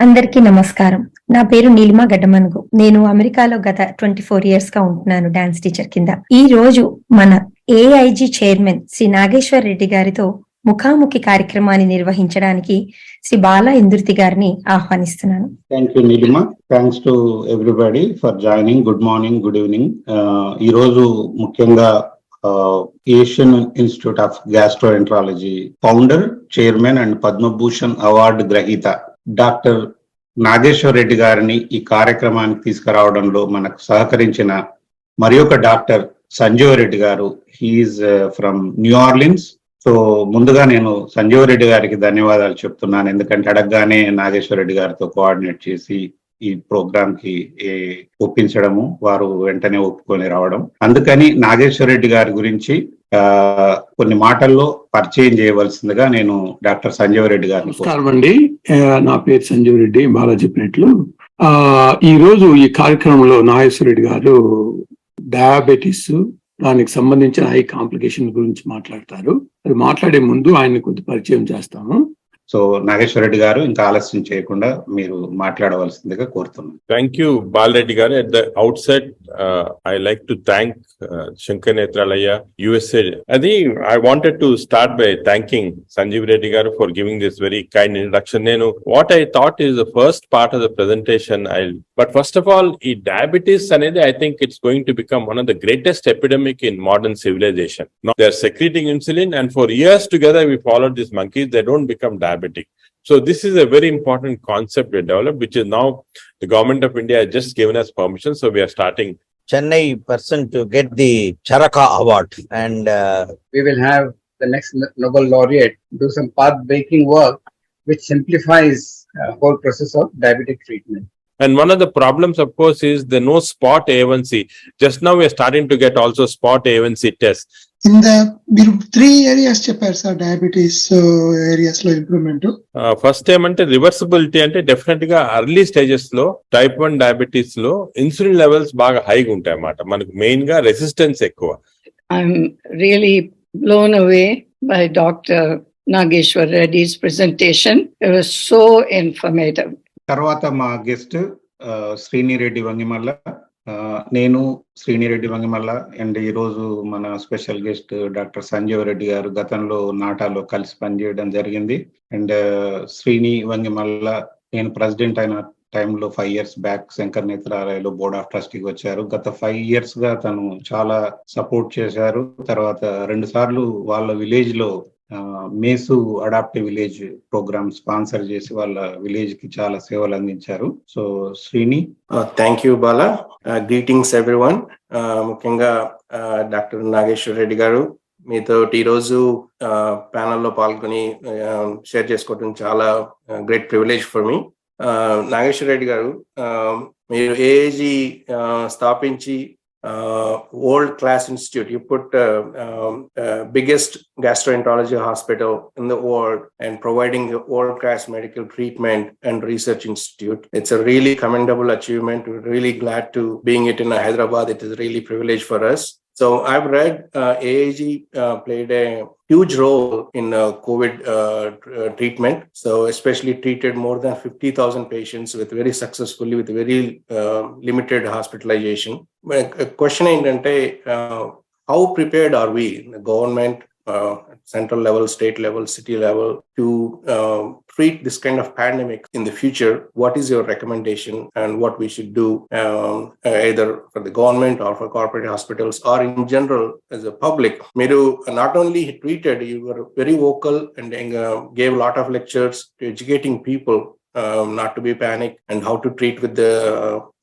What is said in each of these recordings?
అందరికీ నమస్కారం. నా పేరు నీలిమా గడ్డమనుగు. నేను అమెరికాలో గత 24 ఇయర్స్ గా ఉంటున్నాను డాన్స్ టీచర్ కింద. ఈ రోజు మన ఏఐజీ చైర్మన్ శ్రీ నాగేశ్వర్ రెడ్డి గారితో ముఖాముఖి కార్యక్రమాన్ని నిర్వహించడానికి శ్రీ బాలా ఇందుర్తి గారిని ఆహ్వానిస్తున్నాను. Thank you Neelima. Thanks to everybody for joining. Good morning, good evening. ఈ రోజు ముఖ్యంగా Asian institute of gastroenterology founder, chairman and Padma Bhushan award గ్రహీత డాక్టర్ నాగేశ్వర్ రెడ్డి గారిని ఈ కార్యక్రమానికి తీసుకురావడంలో మనకు సహకరించిన మరి ఒక doctor Sanjeev Reddy garu. He is from New Orleans. So ముందుగా నేను సంజీవ్ రెడ్డి గారికి ధన్యవాదాలు చెప్తున్నాను, ఎందుకంటే అడగగానే నాగేశ్వర్ రెడ్డి గారితో కోఆర్డినేట్ చేసి ఈ ప్రోగ్రామ్ కి ఒప్పించడము, వారు వెంటనే ఒప్పుకొని రావడం. అందుకని నాగేశ్వర్ రెడ్డి గారి గురించి కొన్ని మాటల్లో పరిచయం చేయవలసిందిగా నేను డాక్టర్ సంజీవ్ రెడ్డి గారిని. నమస్కారం అండి, నా పేరు సంజీవ్ రెడ్డి. బాగా చెప్పినట్లు ఈ రోజు ఈ కార్యక్రమంలో నాగేశ్వర రెడ్డి గారు డయాబెటీస్, దానికి సంబంధించిన హై కాంప్లికేషన్ గురించి మాట్లాడతారు. అది మాట్లాడే ముందు ఆయన్ని కొద్ది పరిచయం చేస్తాము. సో నాగేశ్వర రెడ్డి గారు, ఇంకా ఆలస్యం చేయకుండా మీరు మాట్లాడవలసిందిగా కోరుతున్నాను. Thank you, Balreddy garu. At the outset, I like to thank Sankara Nethralaya, USA. I wanted to start by thanking Sanjeev Reddy garu for giving this very kind introduction. What I thought is the first part of the presentation. But first of all, diabetes anedi, I think it's going to become one of the greatest epidemic in modern civilization. Now they're secreting insulin, and for years together we followed these monkeys. They don't become diabetic. So this is a very important concept we developed, which is now the government of India has just given us permission. So we are starting Chennai person to get the Charaka award, and we will have the next Nobel laureate do some path-breaking work which simplifies whole process of diabetic treatment. And one of the problems, of course, is the no spot A1C. Just now we are starting to get also spot A1C tests. మీరు 3 areas చెప్పారు sir diabetes areas లో improvement. First ఏమంటే reversibility, అంటే definite గా early stages లో type 1 diabetes లో insulin levels బాగా హైగా ఉంటాయి అన్నమాట. మనకు మెయిన్ గా రెసిస్టెన్స్ ఎక్కువ. I'm really blown away by Dr. Nageshwar Reddy's presentation. It was so informative. తర్వాత మా గెస్ట్ శ్రీనిరెడ్డి వంగిమల్ల. నేను శ్రీనిరెడ్డి వంగిమల్ల అండ్ ఈరోజు మన special guest doctor Sanjeev Reddy garu. గతంలో నాటాలో కలిసి పనిచేయడం జరిగింది. అండ్ శ్రీని వంగిమల్ల నేను ప్రెసిడెంట్ అయిన టైంలో 5 years బ్యాక్ శంకర్ నేత్రాలయలో బోర్డ్ ఆఫ్ ట్రస్టీకి వచ్చారు. గత 5 years గా తను చాలా సపోర్ట్ చేశారు. తర్వాత 2 సార్లు వాళ్ళ విలేజ్ లో మేసు అడాప్టివ్ విలేజ్ ప్రోగ్రామ్ స్పాన్సర్ చేసి వాళ్ళ విలేజ్ కి చాలా సేవలు అందించారు. So Srini. Thank you Bala. Greetings everyone. ముఖ్యంగా డాక్టర్ నాగేశ్వర్ రెడ్డి గారు, మీతో ఈరోజు ప్యానల్లో పాల్గొని షేర్ చేసుకోవడం చాలా great privilege for me. Nageshwar Reddy garu, మీరు ఏఐజీ స్థాపించి world class institute. You put biggest gastroenterology hospital in the world and providing a world class medical treatment and research institute. It's a really commendable achievement. We're really glad to being it in Hyderabad. It is really privilege for us. So I've read AIG played a huge role in COVID treatment. So especially treated more than 50,000 patients with very successfully with very limited hospitalization. A question ఏంటంటే, how prepared are we, the government, central level, state level, city level, to treat this kind of pandemic in the future? What is your recommendation and what we should do, either for the government or for corporate hospitals or in general as a public? Meru not only treated, you were very vocal and gave a lot of lectures to educating people not to be panic and how to treat with the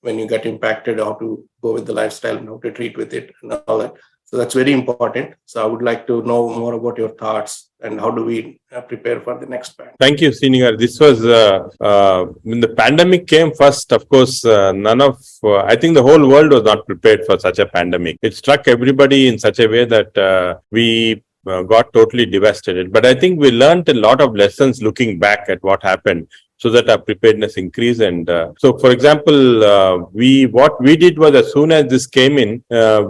when you get impacted, how to go with the lifestyle and how to treat with it and all that. So that's very important. So I would like to know more about your thoughts and how do we prepare for the next pandemic. Thank you, Senior. This was when the pandemic came first, of course, I think the whole world was not prepared for such a pandemic. It struck everybody in such a way that we got totally devastated. But I think we learned a lot of lessons looking back at what happened, so that our preparedness increased. And so, for example, what we did was, as soon as this came in,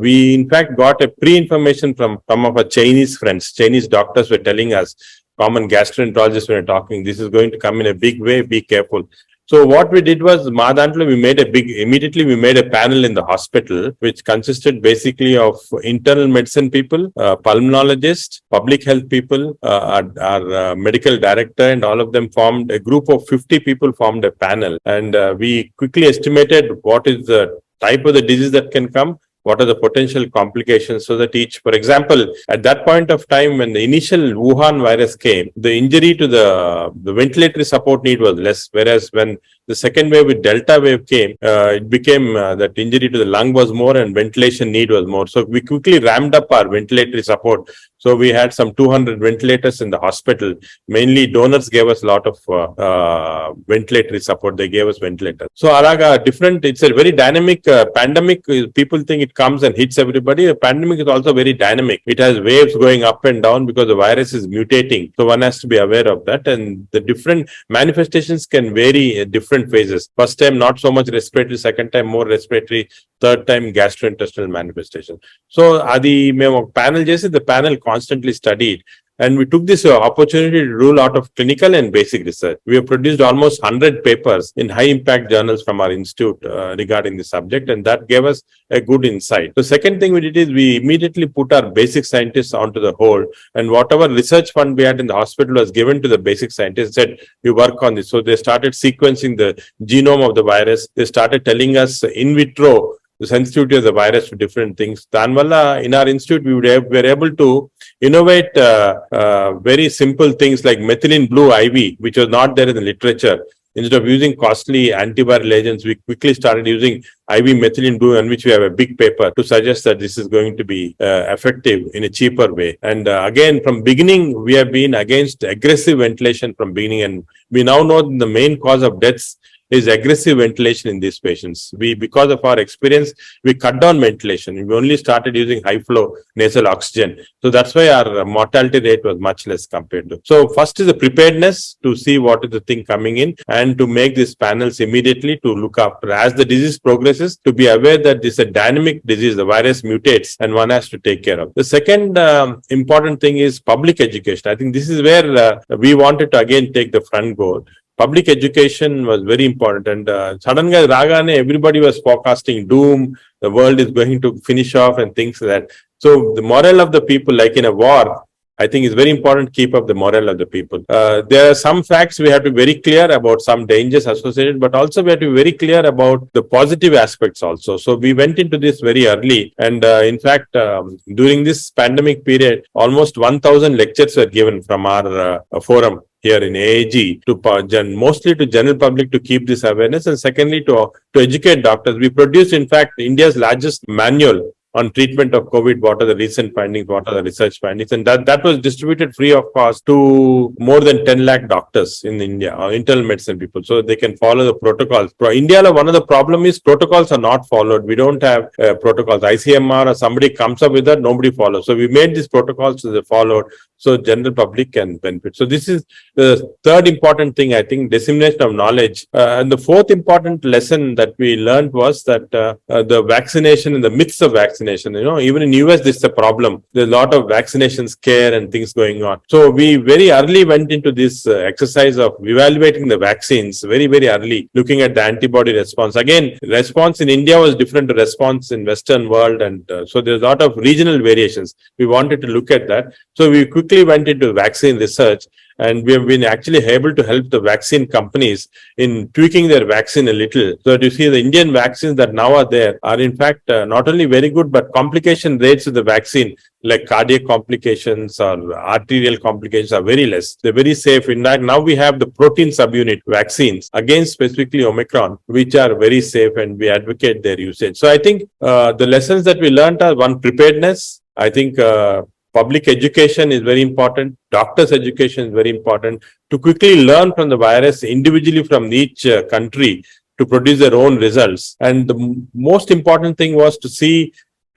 we in fact got a pre-information from some of our Chinese friends. Chinese doctors were telling us, common gastroenterologists were talking, this is going to come in a big way, be careful. So what we did was, immediately we made a panel in the hospital, which consisted basically of internal medicine people, pulmonologists, public health people, our medical director, and all of them formed a group of 50 people formed a panel. And we quickly estimated what is the type of the disease that can come, what are the potential complications, so that for example, at that point of time when the initial Wuhan virus came, the injury to the ventilatory support need was less, whereas when the second wave with Delta wave came, it became that injury to the lung was more and ventilation need was more. So we quickly ramped up our ventilatory support. So we had some 200 ventilators in the hospital. Mainly donors gave us a lot of ventilatory support. They gave us ventilators. So Araga, it's a very dynamic pandemic. People think it comes and hits everybody. The pandemic is also very dynamic. It has waves going up and down because the virus is mutating. So one has to be aware of that. And the different manifestations can vary at different phases. First time, not so much respiratory. Second time, more respiratory. Third time, gastrointestinal manifestation. So the panel constantly studied. And we took this opportunity to do a lot of clinical and basic research. We have produced almost 100 papers in high impact journals from our institute regarding the subject, and that gave us a good insight. The second thing we did is we immediately put our basic scientists onto the hold, and whatever research fund we had in the hospital was given to the basic scientists, said, you work on this. So they started sequencing the genome of the virus. They started telling us in vitro the sensitivity of the virus to different things. Tanwalla, in our institute, we were able to innovate very simple things like methylene blue IV, which was not there in the literature. Instead of using costly antiviral agents, we quickly started using IV methylene blue, on which we have a big paper to suggest that this is going to be effective in a cheaper way. And again, from beginning, we have been against aggressive ventilation from beginning, and we now know that the main cause of deaths is aggressive ventilation in these patients. Because of our experience, we cut down ventilation. We only started using high flow nasal oxygen. So that's why our mortality rate was much less compared to. So first is the preparedness to see what is the thing coming in, and to make these panels immediately to look after. As the disease progresses, to be aware that this is a dynamic disease, the virus mutates, and one has to take care of. The second important thing is public education. I think this is where we wanted to again take the front goal. Public education was very important, and suddenly Ragane, everybody was forecasting doom, the world is going to finish off and things like that. So the morale of the people, like in a war, I think it's very important to keep up the morale of the people. There are some facts we have to be very clear about, some dangers associated, but also we have to be very clear about the positive aspects also. So we went into this very early, and in fact, during this pandemic period, almost 1,000 lectures were given from our forum here in AAG to mostly to general public to keep this awareness, and secondly to educate doctors. We produced, in fact, India's largest manual on treatment of COVID, what are the recent findings, what are the research findings, and that was distributed free of cost to more than 10 lakh doctors in India, or internal medicine people, so they can follow the protocols. India, one of the problem is protocols are not followed. We don't have protocols. ICMR or somebody comes up with that, nobody follows. So we made these protocols so they followed, so general public can benefit. So this is the third important thing, I think, dissemination of knowledge. And the fourth important lesson that we learned was that the vaccination and the myths of vaccination, even in US, this is a problem. There's a lot of vaccination scare and things going on. So we very early went into this exercise of evaluating the vaccines very, very early, looking at the antibody response. Again, response in India was different to response in Western world. And so there's a lot of regional variations. We wanted to look at that. So we quickly went into vaccine research, and we have been actually able to help the vaccine companies in tweaking their vaccine a little. So you see the Indian vaccines that now are there are in fact not only very good, but complication rates of the vaccine, like cardiac complications or arterial complications, are very less. They're very safe. In fact, now we have the protein subunit vaccines against specifically Omicron, which are very safe, and we advocate their usage. So I think the lessons that we learned are, one, preparedness. I think public education is very important. Doctors' education is very important to quickly learn from the virus individually from each country to produce their own results. And the most important thing was to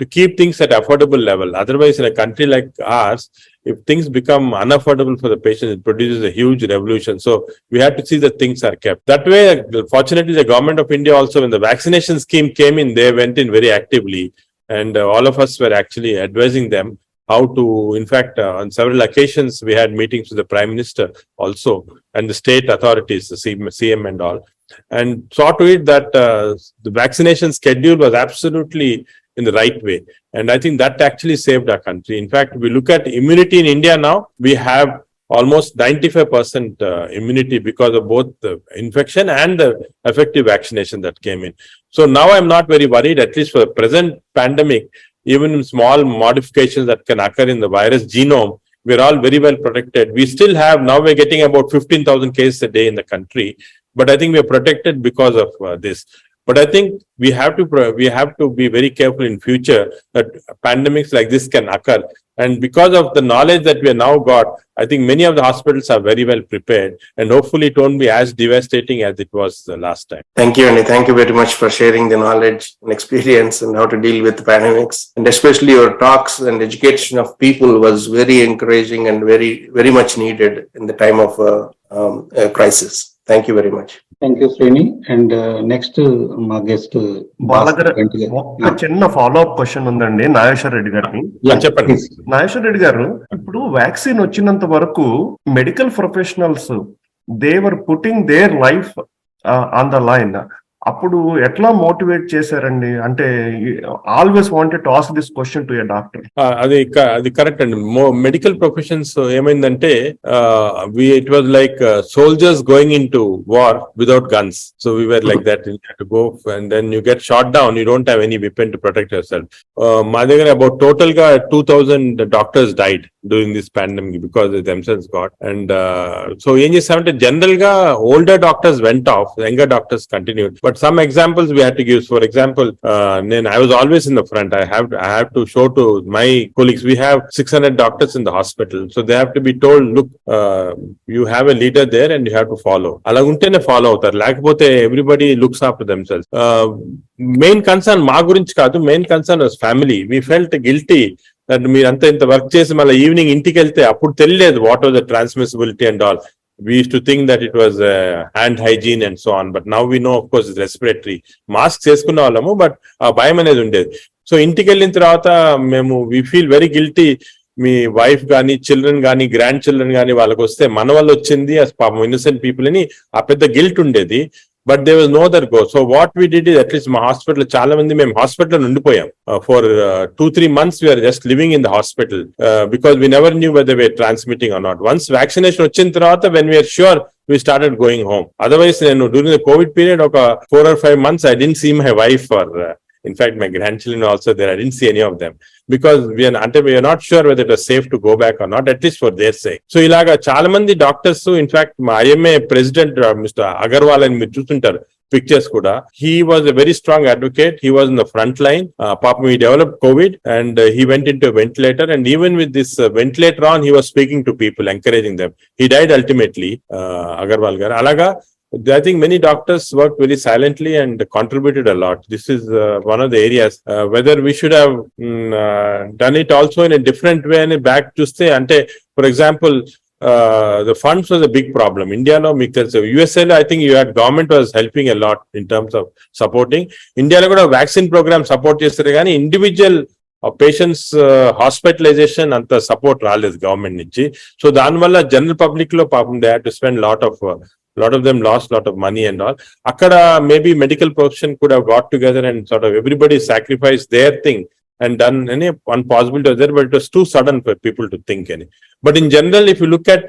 keep things at affordable level. Otherwise, in a country like ours, if things become unaffordable for the patient, it produces a huge revolution. So we have to see that things are kept. That way, fortunately, the government of India also, when the vaccination scheme came in, they went in very actively. And all of us were actually advising them how to, in fact, on several occasions, we had meetings with the Prime Minister also, and the state authorities, the CM and all. and saw to it that the vaccination schedule was absolutely in the right way. And I think that actually saved our country. In fact, we look at immunity in India now, we have almost 95% immunity because of both the infection and the effective vaccination that came in. So now I'm not very worried, at least for the present pandemic, even small modifications that can occur in the virus genome, we're all very well protected. We still have, now we're getting about 15,000 cases a day in the country, but I think we're protected because of this. But I think we have to be very careful in future that pandemics like this can occur. And because of the knowledge that we have now got, I think many of the hospitals are very well prepared, and hopefully it won't be as devastating as it was the last time. Thank you, Andy. Thank you very much for sharing the knowledge and experience and how to deal with pandemics. And especially your talks and education of people was very encouraging and very, very much needed in the time of a crisis. Thank you very much. Thank you, Srini. And next, మా guest ఒక చిన్న follow up question ఉందండి నాగేశ్వర్ రెడ్డి గారిని. చెప్పండి. నాగేశ్వర్ రెడ్డి గారు, ఇప్పుడు vaccine వచ్చినంత వరకు medical professionals they were putting their life on the line. అప్పుడు ఎట్లా మోటివేట్ చేశారండి? అంటే always wanted to ask this question to a doctor. అది కరెక్ట్ అండి. మెడికల్ ప్రొఫెషన్స్ ఏమైందంటే it was like soldiers going into war without guns. So we were like that, to go and then you get shot down, you don't have any weapon to protect yourself. మా దగ్గర about total గా 2000 doctors died during this pandemic because they themselves got. And so ఏం చేస్తామంటే general గా older doctors went off, younger doctors continued. But some examples we had to give. For example, I was always in the front. I have to show to my colleagues. We have 600 doctors in the hospital, so they have to be told, look, you have a leader there and you have to follow. Ala untene follow avutar, lekapothe everybody looks after themselves. Main concern ma gurinchi kaadu, main concern was family. We felt guilty that meeranతా ఇంత work చేసి మళ్ళీ evening ఇంటికి వెళ్తే అప్పుడు తెలియలేదు what was the transmissibility and all. We used to think that it was hand hygiene and so on, but now we know, of course, it's respiratory. Masks చేసుకున్న వాళ్ళము, but ఆ భయం అనేది ఉండేది. సో ఇంటికి వెళ్ళిన తర్వాత మేము we feel very guilty. Me wife కానీ, చిల్డ్రన్ కానీ, గ్రాండ్ చిల్డ్రన్ కానీ వాళ్ళకి వస్తే మన వల్ల వచ్చింది పాపం ఇన్నోసెంట్ పీపుల్ అని ఆ పెద్ద గిల్ట్ ఉండేది. But there was no other go. So what we did is, at least my hospital, చాలా మంది మేము hospital ఉండిపోయాం. For 2-3 months we are just living in the hospital because we never knew whether we were transmitting or not. Once vaccination వచ్చిన తర్వాత, when we are sure, we started going home. Otherwise, during the COVID period, ఒక 4 or 5 months I didn't see my wife or in fact my grandchildren also there. I didn't see any of them because we are not sure whether it was safe to go back or not, at least for their sake. So ilaga chaala mandi doctors, in fact my IMA president Mr. Agarwal and మీరు చూస్తుంటారు pictures kuda, he was a very strong advocate. He was in the front line. Papa, he developed COVID and he went into a ventilator, and even with this ventilator on, he was speaking to people, encouraging them. He died ultimately, Agarwal gar. Alaga I think many doctors worked very silently and contributed a lot. This is one of the areas whether we should have done it also in a different way and back to stay. Ante, for example, the funds was a big problem. India lo meeku telusu, USA lo I think you had government was helping a lot in terms of supporting. India lo kuda vaccine program support chesaru gaani individual patients hospitalisation అంత support రాలేదు government నుంచి. So దానివల్ల general public లో పాపం they had to spend lot of them lost lot of money and all. Akkada maybe medical profession could have got together and sort of everybody sacrificed their thing and done one possibility was there, but it was too sudden for people to think any. But in general, if you look at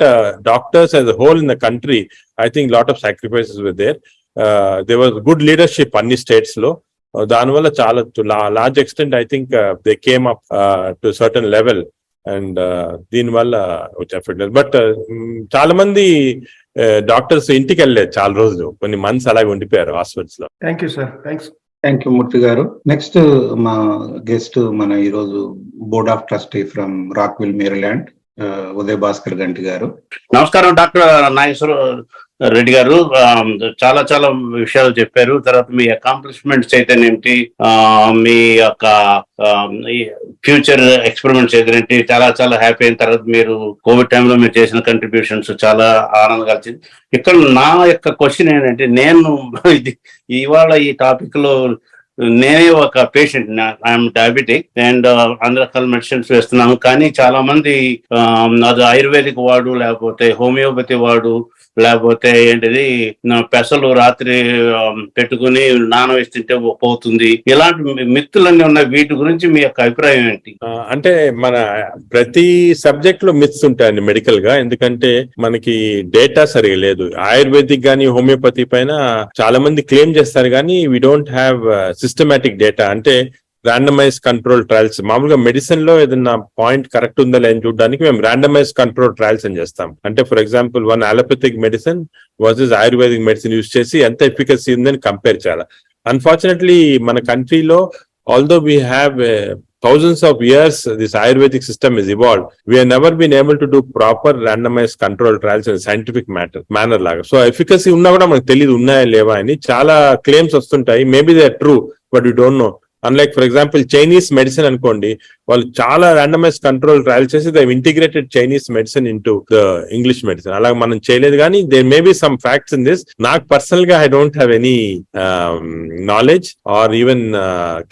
doctors as a whole in the country, I think lot of sacrifices were there. There was good leadership in the states lo. దానివల్ల చాలా to large extent I think they came up to a certain level and దీనివల్ల which affected. But చాలా మంది doctors ఇంటికి వెళ్ళలేదు చాలా రోజులు, కొన్ని మంత్స్ అలాగే ఉండిపోయారు హాస్పిటల్స్ లో. Thank you sir. Thank you Murthy garu. Next మా గెస్ట్ మన ఈరోజు board of trustee from Rockville Maryland, Uday Bhaskar Ganti garu. నమస్కారం డాక్టర్ నాగేశ్వర రెడ్డి గారు. చాలా చాలా విషయాలు చెప్పారు. తర్వాత మీ అకాంప్లిష్మెంట్స్ అయితే ఏమిటి, మీ యొక్క ఫ్యూచర్ ఎక్స్పెరిమెంట్స్ అయితే చాలా చాలా హ్యాపీ అయిన. తర్వాత మీరు కోవిడ్ టైంలో మీరు చేసిన కంట్రిబ్యూషన్స్ చాలా ఆనందం కలిసింది. ఇక్కడ నా యొక్క క్వశ్చన్ ఏంటంటే, నేను ఇవాళ ఈ టాపిక్ లో నేనే ఒక పేషెంట్, ఐఎమ్ డయాబెటిక్ అండ్ అన్ని రకాల మెడిసిన్స్ వేస్తున్నాను. కానీ చాలా మంది అది ఆయుర్వేదిక్ వాడు లేకపోతే హోమియోపతి వాడు లేకపోతే ఏంటిది పెసలు రాత్రి పెట్టుకుని నానవేసి తింటే పోతుంది, ఇలాంటి మిత్తులన్నీ ఉన్నాయి. వీటి గురించి మీ యొక్క అభిప్రాయం ఏంటి? అంటే మన ప్రతి సబ్జెక్ట్ లో మిత్స్ ఉంటాయండి మెడికల్ గా, ఎందుకంటే మనకి డేటా సరిగా లేదు. ఆయుర్వేదిక్ గానీ హోమియోపతి పైన చాలా మంది క్లెయిమ్ చేస్తారు కానీ we don't have systematic data. అంటే ర్యాండమైజ్ కంట్రోల్ ట్రయల్స్, మామూలుగా మెడిసిన్ లో ఏదైనా పాయింట్ కరెక్ట్ ఉందా లేని చూడడానికి మేము ర్యాండమైజ్ కంట్రోల్ ట్రయల్స్ అని చేస్తాం. అంటే for example one allopathic medicine versus ayurvedic medicine use చేసి ఎంత ఎఫికసీ ఉందని కంపేర్ చేయాలి. అన్ఫార్చునేట్లీ మన కంట్రీలో although we have thousands of years this Ayurvedic system is evolved, we have never been able to do proper randomized control trials in a scientific manner laga. So efficacy unna kuda manaku teliyadu unnaya leva ani chaala claims vastuntayi. Maybe they are true but we don't know. Unlike for example Chinese medicine అనుకోండి, వాళ్ళు చాలా randomise control trial చేసి they integrated Chinese medicine into the English medicine. అలా మనం చేయలేదు కానీ there may be some facts in this. నాకు personal గా I don't have any knowledge or even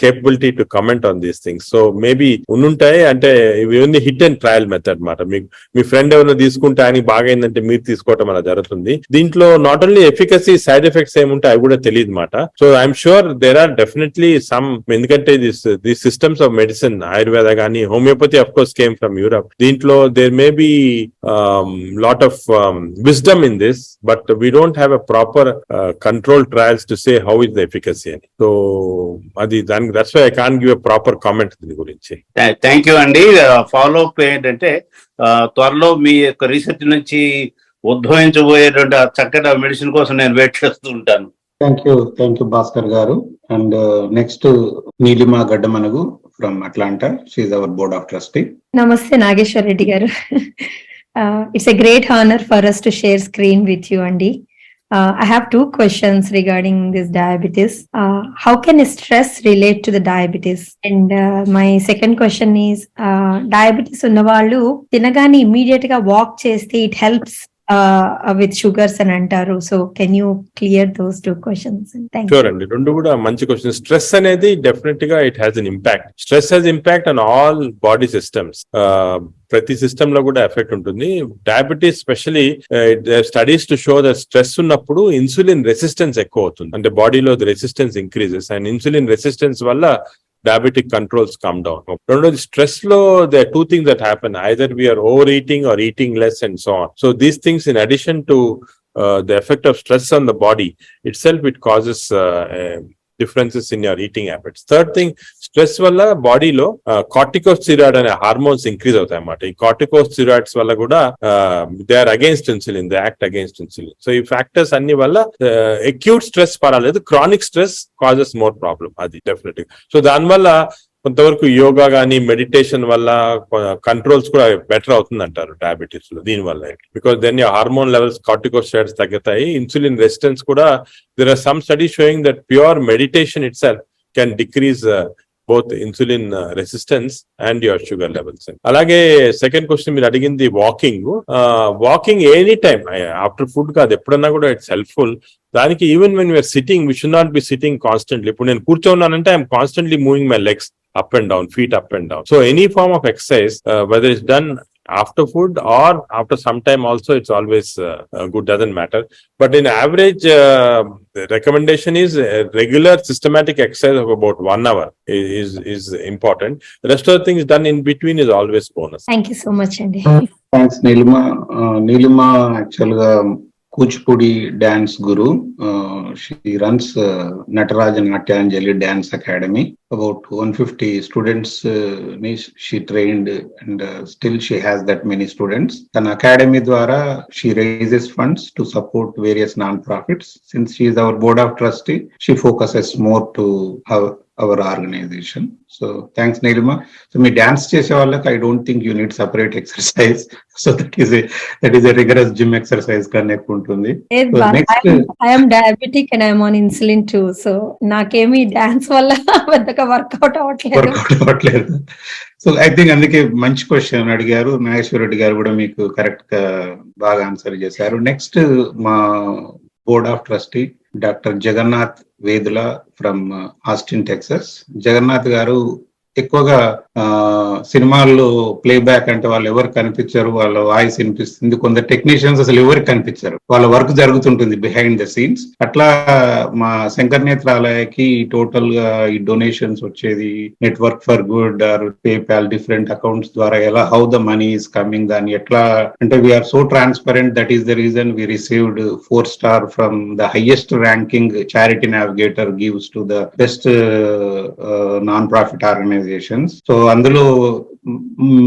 capability to comment on these things. So maybe ఉండుంటాయి. అంటే ఇవి only hit and trial method మాట. మీకు మీ ఫ్రెండ్ ఎవరైనా తీసుకుంటే ఆయనకి బాగైందంటే మీరు తీసుకోవటం అలా జరుగుతుంది. దీంట్లో not only efficacy, side effects ఏముంటాయి అవి కూడా తెలియదు మాట. So I'm sure there are definitely some, ఎందుకంటే the systems of medicine Ayurveda కానీ homeopathy of course came from Europe. దీంట్లో there may be lot of wisdom in this, but we don't have a proper control trials to say how is the efficacy అని. So అది దానికి that's why I can't give a proper comment దీని గురించి. Thank you అండి. Follow up ఏంటంటే త్వరలో మీ యొక్క research నుంచి ఉద్భవించబోయేటువంటి చక్కటి మెడిసిన్ కోసం నేను వెయిట్ చేస్తూ ఉంటాను. Thank you Bhaskar garu. And next Neelima Gaddamanugu from Atlanta, she is our board of trustee. నమస్తే Nageshwar Reddy garu. It's a great honour for us to share screen with you అండి. I have two questions regarding this diabetes. How can stress relate to the diabetes? And my second question is, diabetes ఉన్నవాళ్ళు తినగానే immediate గా walk చేస్తే it helps with sugars అని అంటారు. So can you clear those two questions? Sure అండి, రెండు కూడా మంచి క్వశ్చన్. స్ట్రెస్ అనేది డెఫినెట్ గా it has an impact. Stress has impact on all body systems. ప్రతి సిస్టమ్ లో కూడా ఎఫెక్ట్ ఉంటుంది. Diabetes especially studies to show that stress ఉన్నప్పుడు ఇన్సులిన్ రెసిస్టెన్స్ ఎక్కువ అవుతుంది. అంటే బాడీలో resistance increases and insulin resistance వల్ల diabetic controls come down. రెండోది స్ట్రెస్ లో there are two things that happen. Either we are overeating or eating less and so on. So these things, in addition to the effect of stress on the body itself, it causes differences in your eating habits. Third thing, stress వల్ల బాడీలో corticosteroid అనే hormones increase అవుతాయి అన్నమాట. ఈ corticosteroids వల్ల కూడా they are against insulin, they act against insulin. So ఈ factors అన్ని వల్ల అక్యూట్ స్ట్రెస్ పర్వాలేదు, chronic stress causes more problem. అది డెఫినెట్గా. సో దానివల్ల కొంతవరకు యోగా కానీ మెడిటేషన్ వల్ల కంట్రోల్స్ కూడా బెటర్ అవుతుంది అంటారు డయాబెటీస్ లో దీనివల్ల. Because then hormone levels, corticosteroids తగ్గుతాయి, ఇన్సులిన్ రెసిస్టెన్స్ కూడా. There are some studies showing that pure meditation itself can decrease both insulin resistance and your sugar levels. అలాగే సెకండ్ క్వశ్చన్ మీరు అడిగింది walking any time after food కాదు, ఎప్పుడన్నా కూడా it's helpful. దానికి even when you're sitting, we should not be sitting constantly. ఇప్పుడు నేను కూర్చోన్నానంటే I'm constantly moving my legs up and down, feet up and down. So any form of exercise, whether it's done after food or after some time also, it's always good, doesn't matter. But in average, the recommendation is regular systematic exercise of about 1 hour is important. The rest of the things done in between is always bonus. Thank you so much Andy. Thanks Nilima actually Kuchipudi dance Guru. She runs Nataraja Natyanjali Dance Academy. About 150 students she trained, and still she has that many students. An academy ద్వారా she raises funds to support various non-profits. Since she is our board of trustee, she focuses more to our organization. So thanks Nilima. So me dance chese vallaki I don't think you need separate exercise. So that is a rigorous gym exercise karneku untundi. So next, I am diabetic and I am on insulin too. So nakemi dance valla పెద్దగా work out అవ్వట్లేదు. So I think అందుకే మంచి question అడిగారు నాగేశ్వర రెడ్డి గారు, కూడా మీకు correct గా బాగా ఆన్సర్ చేశారు. నెక్స్ట్ మా board of trustee doctor Jagannath Vedula from Austin Texas. Jagannath garu ఎక్కువగా సినిమాల్లో ప్లేబ్యాక్ అంటే వాళ్ళు ఎవరు కనిపించరు, వాళ్ళ వాయిస్ వినిపిస్తుంది. కొందరు టెక్నీషియన్స్ అసలు ఎవరికి కనిపించరు, వాళ్ళ వర్క్ జరుగుతుంటుంది బిహైండ్ ద సీన్స్. అట్లా మా శంకర్ నేత్రాలయకి టోటల్ గా ఈ డొనేషన్స్ వచ్చేది network for good or PayPal different accounts ద్వారా ఎలా how the money is coming, దాన్ని ఎట్లా అంటే we are so transparent. That is the reason we received 4 star from the highest ranking Charity Navigator gives to the best non profit organisations. So అందులో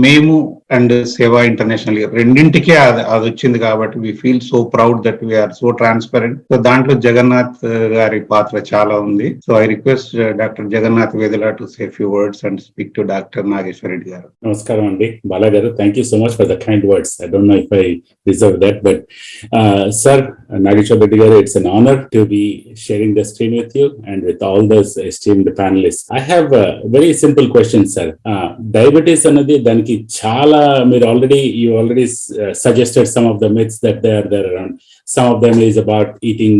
మేము and Sewa International రెండింటికే అది వచ్చింది కాబట్టి we feel so proud that we are so transparent. So దాంట్లో జగన్నాథ్ గారి పాత్ర చాలా ఉంది. So I request doctor Jagannath Vedala to say few words and speak to doctor Nageshwar Reddy garu. నమస్కారం అండి Bala garu, thank you so much for the kind words. I don't know if I deserve that, but sir Nageshwar Reddy garu, it's an honor to be sharing the screen with you and with all those esteemed panelists. I have a very simple question, sir. Diabetes anadi daniki chaala meer you already suggested some of the myths that they are there around. Some of them is about eating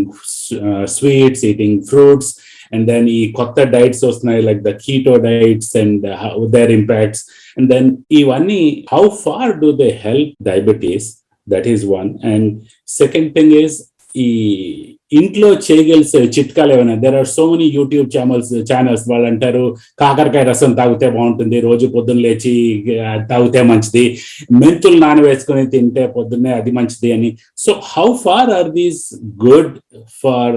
sweets, eating fruits, and then ee kotta diets vastnayi like the keto diets and how their impacts, and then ivanni how far do they help diabetes? That is one. And second thing is ఇంట్లో చేయగలిసే చిట్కాలు ఏమైనా? There are so many YouTube channels వాళ్ళు అంటారు కాకరకాయ రసం తాగితే బాగుంటుంది, రోజు పొద్దున్న లేచి తాగితే మంచిది, మెంతులు నానవేసుకొని తింటే పొద్దున్నే అది మంచిది అని. So how far are these good for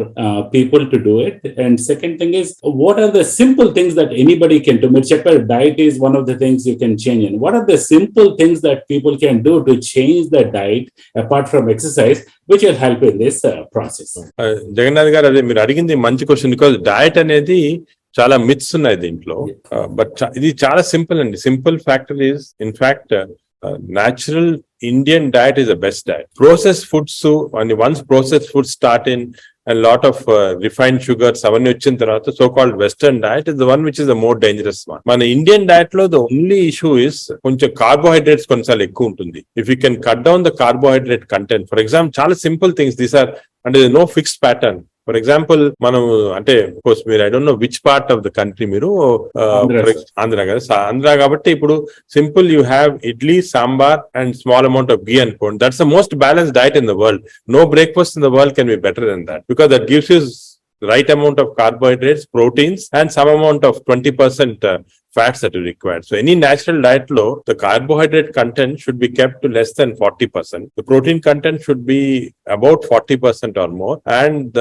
people to do it? And second thing is what are the simple things that anybody can do? మీరు చెప్పారు diet is one of the things you can change. And what are the simple things that people can do to change the diet apart from exercise which will help in this process? Jagannath garu, అదే మీరు అడిగింది మంచి question. Because diet అనేది చాలా myths ఉన్నాయి దీంట్లో, but ఇది చాలా సింపుల్ అండి. Simple factor is in fact natural Indian diet is the best diet. Processed foods, so once processed foods start in a lot of refined sugars avanni vachin tarvata so called western diet is the one which is the more dangerous one. Mana Indian diet lo the only issue is koncha carbohydrates konsalu ekku untundi. If you can cut down the carbohydrate content, for example chaala simple things these are, and there is no fixed pattern. For example మనం అంటే course మీరు I don't know which part of the country మీరు, ఆంధ్ర కదా, ఆంధ్ర కాబట్టి ఇప్పుడు simple you have idli sambar and small amount of ghee అనుకోండి. That's the most balanced diet in the world. No breakfast in the world can be better than that because that gives you right amount of carbohydrates, proteins, and some amount of 20% fats that you require. So any natural diet low, the carbohydrate content should be kept to less than 40%. The protein content should be about 40% or more, and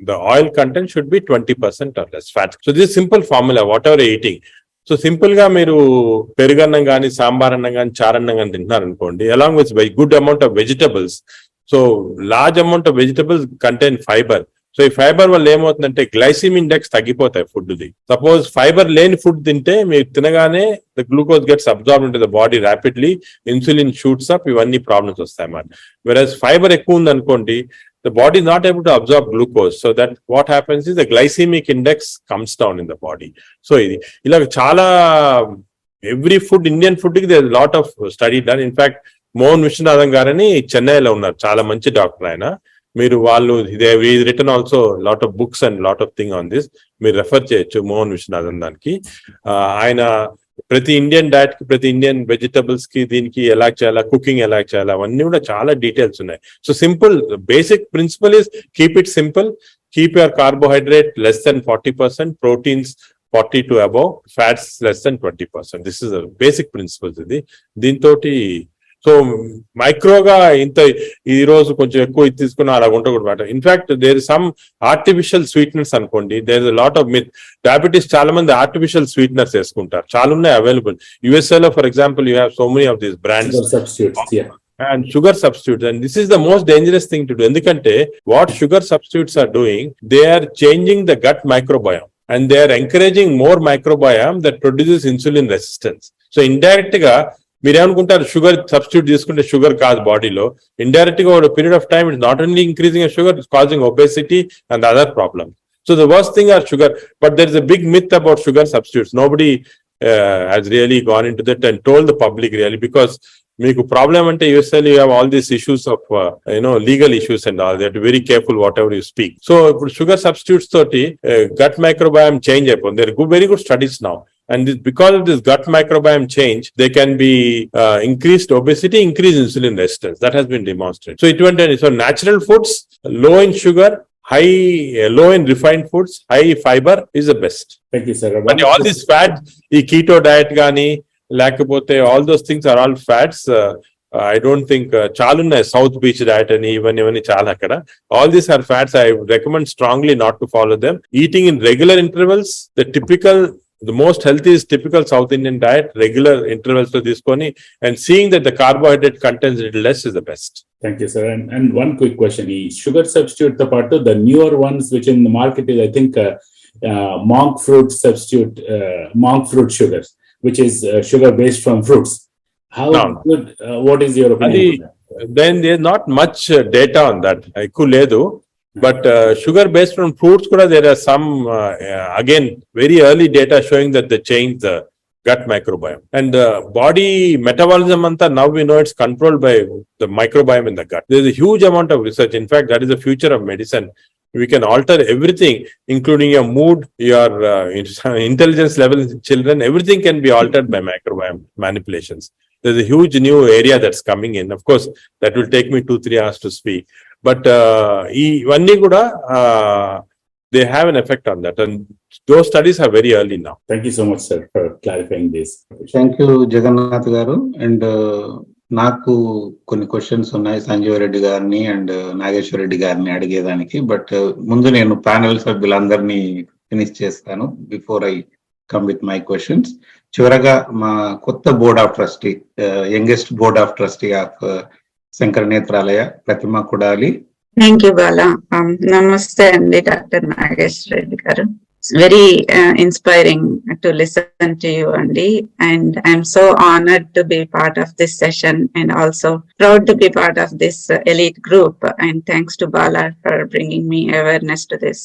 the oil content should be 20% or less fat. So this is simple formula, whatever you're eating. So simple గా మీరు పెరుగన్నం కానీ సాంబార్ అన్నం కానీ చారన్నం కానీ తింటున్నారు అనుకోండి, along with good amount of vegetables. So large amount of vegetables contain fibre. So ఈ ఫైబర్ వల్ల ఏమవుతుందంటే గ్లైసిమ్ ఇండెక్స్ తగ్గిపోతాయి ఫుడ్ది. సపోజ్ ఫైబర్ లేని ఫుడ్ తింటే మీరు తినగానే the glucose gets absorb into the body rapidly, insulin shoots up, ఇవన్నీ ప్రాబ్లమ్స్ వస్తాయి అన్నమాట. వెరస్ ఫైబర్ ఎక్కువ ఉంది అనుకోండి, the body is not able to absorb glucose, so that what happens is the glycemic index comes down in the body. So ila chala every food, Indian food ki there is a lot of study done. In fact Mohan Viswanathan garani Chennai lo unnaru, chala manchi doctor ayana. మీరు వాళ్ళు return also lot of books and lot of thing on this, మీరు refer చేయొచ్చు మోహన్ విశ్వనాథన్ దానికి. ఆయన ప్రతి Indian diet కి, ప్రతి Indian vegetables కి, దీనికి ఎలా చేయాలా, కుకింగ్ ఎలా చేయాలా, అవన్నీ కూడా చాలా డీటెయిల్స్ ఉన్నాయి. So simple basic principle is keep it simple, keep your carbohydrate less then 40%, proteins 40 to above, fats less than 20%. This is basic principles. ఇది దీంతో సో మైక్రోగా ఇంత ఈ రోజు కొంచెం ఎక్కువ ఇది తీసుకున్నా అలా ఉండకూడదు. In fact there is some artificial sweeteners అనుకోండి, there is lot of myth. Diabetes చాలా మంది ఆర్టిఫిషియల్ స్వీట్నర్స్ వేసుకుంటారు, చాలా ఉన్నాయి అవైలబుల్. యుఎస్ఏ లో for example you have so many of these brands and sugar substitutes, and this is the most dangerous thing to do. Endukante what sugar substitutes are doing, they are changing the gut microbiome and they are encouraging more microbiome that produces insulin resistance. So indirect ga మీరేమనుకుంటారు sugar substitute తీసుకుంటే sugar కాదు బాడీలో, indirect గా ఒక period of time it's not only increasing sugar, it's causing obesity and other problem. So the worst thing are sugar, but there is a big myth about sugar substitutes. Nobody has really gone into that and told the public really, because మీకు problem అంటే యూఎస్ఏలో you have all these issues of legal issues and all that, very careful whatever you speak. So ఇప్పుడు sugar substitutes తోటి gut microbiome change అయిపోయింది. There very good studies now. And because of this gut microbiome change, they can be increased obesity, increased insulin resistance. That has been demonstrated. So natural foods, low in sugar, low in refined foods, high fiber is the best. Thank you, sir. But all these fat, the keto diet gani, lakapothe, all those things are all fats. I don't think chaluna South Beach diet and even chala kada. All these are fats. I recommend strongly not to follow them. Eating in regular intervals, the most healthy is typical South Indian diet, regular intervals to this koni, and seeing that the carbohydrate content is less is the best. Thank you, sir. And one quick question: sugar substitute the part of the newer ones which in the market is, I think, monk fruit substitute, monk fruit sugars, which is sugar based from fruits. How good? What is your opinion? Then there's not much data on that. Ekku ledu. But sugar based on fruits, there are some, again, very early data showing that they change the gut microbiome. And body metabolism, now we know it's controlled by the microbiome in the gut. There's a huge amount of research. In fact, that is the future of medicine. We can alter everything, including your mood, your intelligence levels in children. Everything can be altered by microbiome manipulations. There's a huge new area that's coming in. Of course, that will take me 2-3 hours to speak. But they have an effect on that, and those studies are very early now. Thank you so much, sir, for clarifying this. Thank you, Jagannath garu. And నాకు కొన్ని questions ఉన్నాయి సంజీవ్ రెడ్డి గారిని and Nageswara Reddy గారిని అడిగేదానికి. But ముందు నేను panel సభ్యులందరినీ finish చేస్తాను before I come with my questions. చివరగా మా కొత్త board of trustee, youngest board of trustee of Sankara Nethralaya, Pratima Kudali. Thank you, Bala. Namaste, Andi, Dr. Nageshwar Reddy garu. It's very inspiring to listen to you, Andi, and I'm so honored to be part of this session and also proud to be part of this elite group. And thanks to Bala for bringing me awareness to this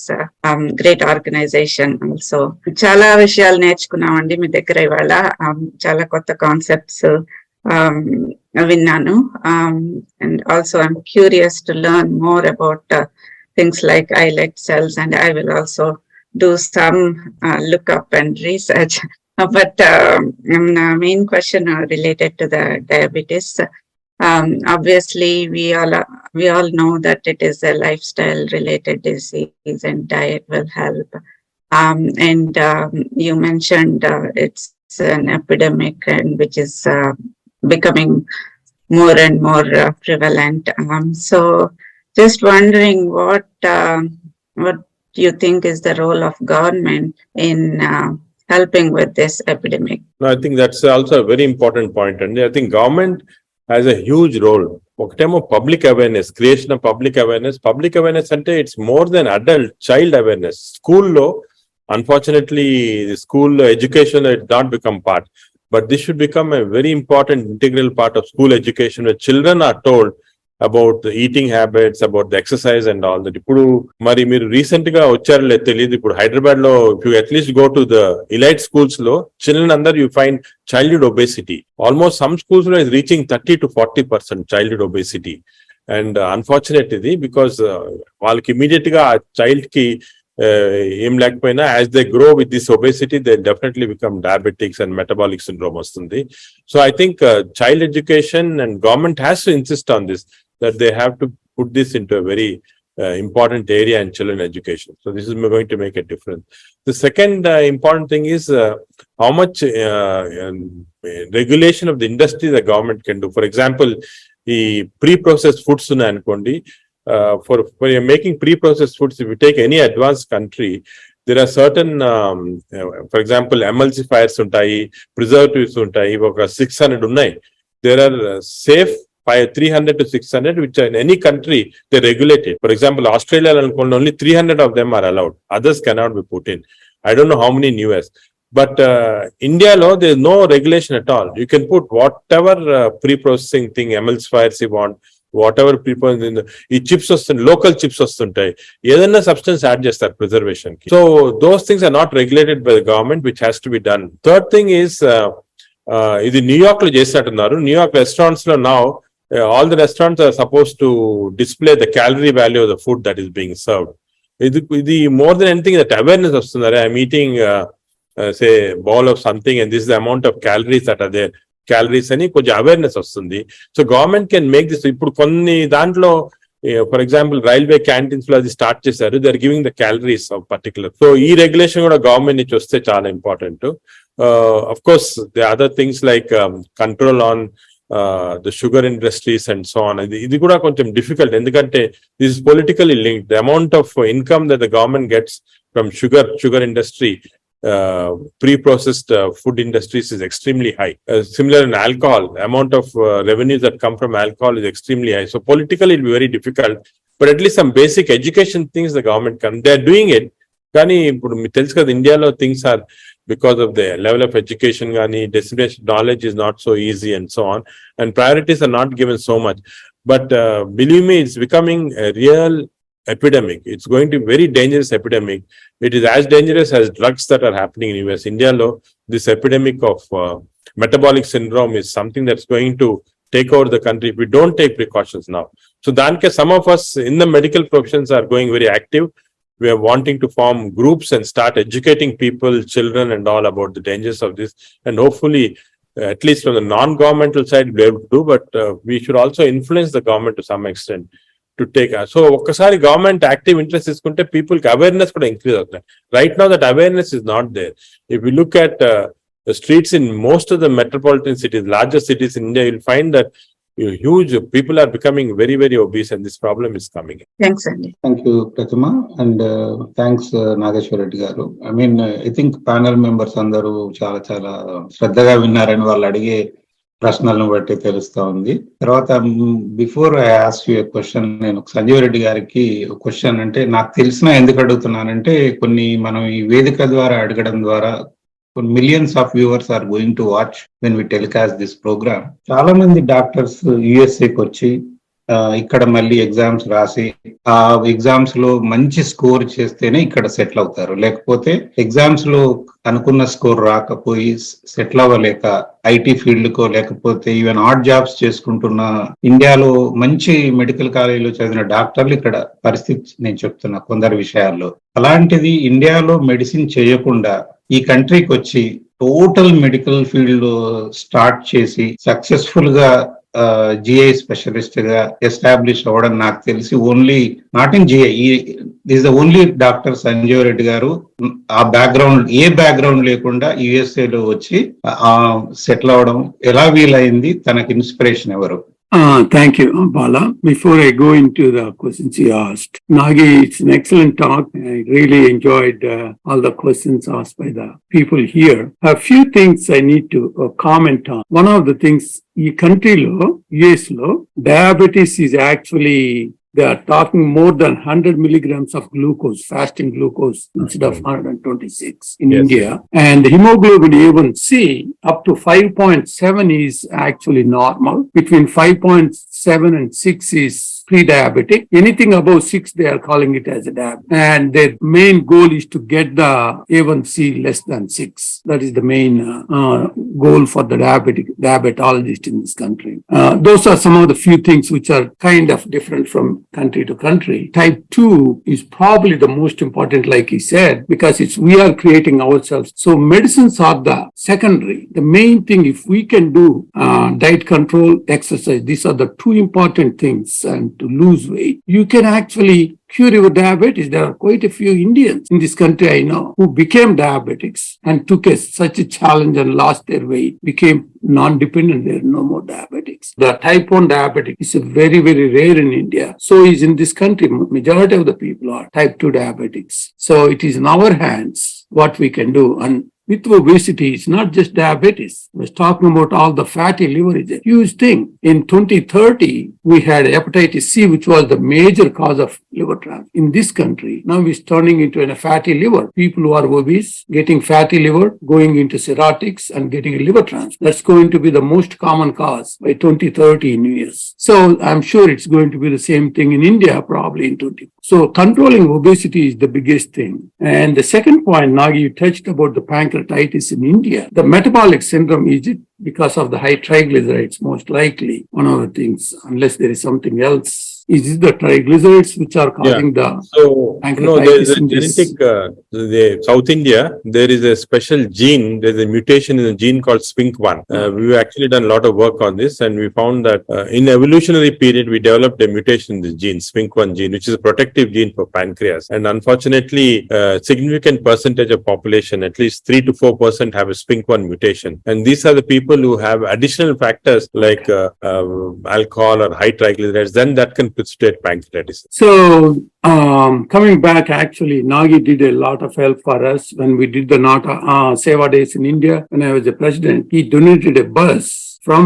great organization. Also, chala vishayalu నేర్చుకున్నాం అండి మీ దగ్గర ఇవాళ. చాలా కొత్త concepts విన్నాను. And also I'm curious to learn more about things like islet cells, and I will also do some look up and research. But main question related to the diabetes. Obviously, we all know that it is a lifestyle related disease and diet will help. And you mentioned it's an epidemic and which is becoming more and more prevalent. So just wondering what you think is the role of government in helping with this epidemic? No, I think that's also a very important point. And I think government has a huge role. Okatemo public awareness, creation of public awareness. Public awareness ante it's more than adult, child awareness. School lo, unfortunately, the school education has not become part. But this should become a very important integral part of school education, where children are told about the eating habits, about the exercise and all that. Ippudu mari meer recent ga vacharo le teliyadu. Ippudu Hyderabad lo, if you at least go to the elite schools lo, children under you find childhood obesity. Almost some schools lo is reaching 30 to 40% childhood obesity. And unfortunately, because వాళ్ళకి immediate గా child ki ఏం లేకపోయినా as they grow with this obesity, they definitely become diabetics and metabolic syndrome వస్తుంది. So I think child education and government has to insist on this, that they have to put this into a very important area in children education. So this is going to make a difference. The second important thing is how much regulation of the industry the government can do. For example, the pre-processed foods అనుకోండి, for you're making pre-processed foods, if you take any advanced country, there are certain, for example, emulsifiers untai, preservatives untai, oka 600 unnai. There are safe 300 to 600, which in any country they regulate it. For example, Australia only 300 of them are allowed. Others cannot be put in. I don't know how many in US. But India law, there is no regulation at all. You can put whatever pre-processing thing, emulsifiers you want, whatever people in the chips వస్తుంది, local chips వస్తుంటాయి, ఏదైనా substance add చేస్తారు preservation కి. So those things are not regulated by the government, which has to be done. Third thing is, ఇది New York లో చేసినట్టున్నారు. New York restaurants లో now all the restaurants are supposed to display the calorie value of the food that is being served. ఇది more than anything that awareness వస్తున్నారు. I'm eating say bowl of something and this is the amount of calories that are there. Calories అని కొంచెం awareness వస్తుంది. So government can make this. ఇప్పుడు కొన్ని దాంట్లో for example railway canteens లో అది start చేశారు. They are giving the calories of particular. So ఈ రెగ్యులేషన్ కూడా గవర్నమెంట్ నుంచి వస్తే చాలా important. Of course the other things like control on the sugar industries and so on. ఇది కూడా కొంచెం డిఫికల్ట్, ఎందుకంటే this is politically linked. The amount of income that the government gets from sugar industry, pre-processed food industries is extremely high. Similar in alcohol, the amount of revenues that come from alcohol is extremely high. So politically it will be very difficult, but at least some basic education things the government can, they are doing it. కానీ ఇప్పుడు మీకు తెలుసు కదా, ఇండియాలో things are because of the level of education, destination knowledge is not so easy and so on, and priorities are not given so much. But believe me, it's becoming a real epidemic. It's going to be very dangerous epidemic. It is as dangerous as drugs that are happening in US. India lo this epidemic of metabolic syndrome is something that's going to take over the country if we don't take precautions now. So danke some of us in the medical professions are going very active. We are wanting to form groups and start educating people, children and all about the dangers of this, and hopefully at least from the non-governmental side we'll be able to do, but we should also influence the government to some extent to take. So ఒక్కసారి government active interest తీసుకుంటే people కి awareness కూడా increase అవుతుంది. Right now that awareness is not there. If we look at the streets in most of the metropolitan cities, larger cities in India, you'll find that huge people are becoming very, very obese, and this problem is coming in. Thanks, Andy. Thank you, Pratima, and thanks, Nageshwar Reddy garu. I mean, I think panel members andaru చాలా శ్రద్ధగా విన్నారని వాళ్ళు అడిగే ప్రశ్నలను బట్టి తెలుస్తా ఉంది. తర్వాత before I ask you a question, నేను సంజీవ్ రెడ్డి గారికి క్వశ్చన్, అంటే నాకు తెలిసిన ఎందుకు అడుగుతున్నానంటే, కొన్ని మనం ఈ వేదిక ద్వారా అడగడం ద్వారా millions of viewers are going to watch when we telecast this program. చాలా మంది డాక్టర్స్ యుఎస్ఏకి వచ్చి ఇక్కడ మళ్ళీ ఎగ్జామ్స్ రాసి ఆ ఎగ్జామ్స్ లో మంచి స్కోర్ చేస్తేనే ఇక్కడ సెటిల్ అవుతారు. లేకపోతే ఎగ్జామ్స్ లో అనుకున్న స్కోర్ రాకపోయి సెటిల్ అవ్వలేక ఐటీ ఫీల్డ్ కో లేకపోతే ఈవెన్ ఆడ్ జాబ్స్ చేసుకుంటున్న ఇండియాలో మంచి మెడికల్ కాలేజీలో చదివిన డాక్టర్లు ఇక్కడ పరిస్థితి నేను చెప్తున్నా కొందరు విషయాల్లో. అలాంటిది ఇండియాలో మెడిసిన్ చేయకుండా ఈ కంట్రీకి వచ్చి టోటల్ మెడికల్ ఫీల్డ్ స్టార్ట్ చేసి సక్సెస్ఫుల్ గా జిఐ స్పెషలిస్ట్ గా ఎస్టాబ్లిష్ అవ్వడం నాకు తెలిసి only not in GI, is the only doctor Sanjeev Reddy garu. ఆ బ్యాక్గ్రౌండ్, ఏ బ్యాక్గ్రౌండ్ లేకుండా యుఎస్ఏ లో వచ్చి సెటిల్ అవ్వడం ఎలా వీలైంది? తనకి ఇన్స్పిరేషన్ ఎవరు? Thank you, Bala. Before I go into the questions you asked, Nagi, it's an excellent talk. I really enjoyed all the questions asked by the people here. A few things I need to comment on. One of the things, in country law, US law, diabetes is actually, they are talking more than 100 milligrams of glucose, fasting glucose, instead of 126 in India. And the hemoglobin A1C up to 5.7 is actually normal. Between 5.7 and 6 is pre-diabetic. Anything above 6, they are calling it as a diabetic. And their main goal is to get the A1C less than 6. That is the main goal for the diabetologist in this country. Those are some of the few things which are kind of different from country to country. Type 2 is probably the most important, like he said, because we are creating ourselves. So medicines are the secondary. The main thing, if we can do diet control, exercise, these are the two important things. And to lose weight, you can actually cure your diabetes. There are quite a few Indians in this country I know who became diabetics and took such a challenge and lost their weight, became non-dependent. They are no more diabetics. The type 1 diabetic is very, very rare in India. So is in this country, majority of the people are type 2 diabetics. So it is in our hands what we can do. And with obesity, it's not just diabetes. I was talking about all the fatty liver is a huge thing. In 2030, we had hepatitis C, which was the major cause of liver transplant in this country. Now it's turning into a fatty liver. People who are obese, getting fatty liver, going into cirrhotics and getting a liver transplant. That's going to be the most common cause by 2030 in US. So I'm sure it's going to be the same thing in India, probably in 20. So controlling obesity is the biggest thing. And the second point, Nagi, you touched about the pancreatitis in India. The metabolic syndrome, is it because of the high triglycerides? Most likely one of the things, unless there is something else Is it the triglycerides which are causing the So, no, there is pancreatitis a in this? genetic, the South India, there is a special gene, there's a mutation in the gene called SPINK1. We've actually done a lot of work on this, and we found that in evolutionary period, we developed a mutation in this gene, SPINK1 gene, which is a protective gene for pancreas. And unfortunately, significant percentage of population, at least 3 to 4% have a SPINK1 mutation. And these are the people who have additional factors like alcohol or high triglycerides, then that can precipitate pancreatitis. So, coming back, actually, Nagi did a lot of help for us when we did the Nata Seva Days in India. When I was the president, he donated a bus from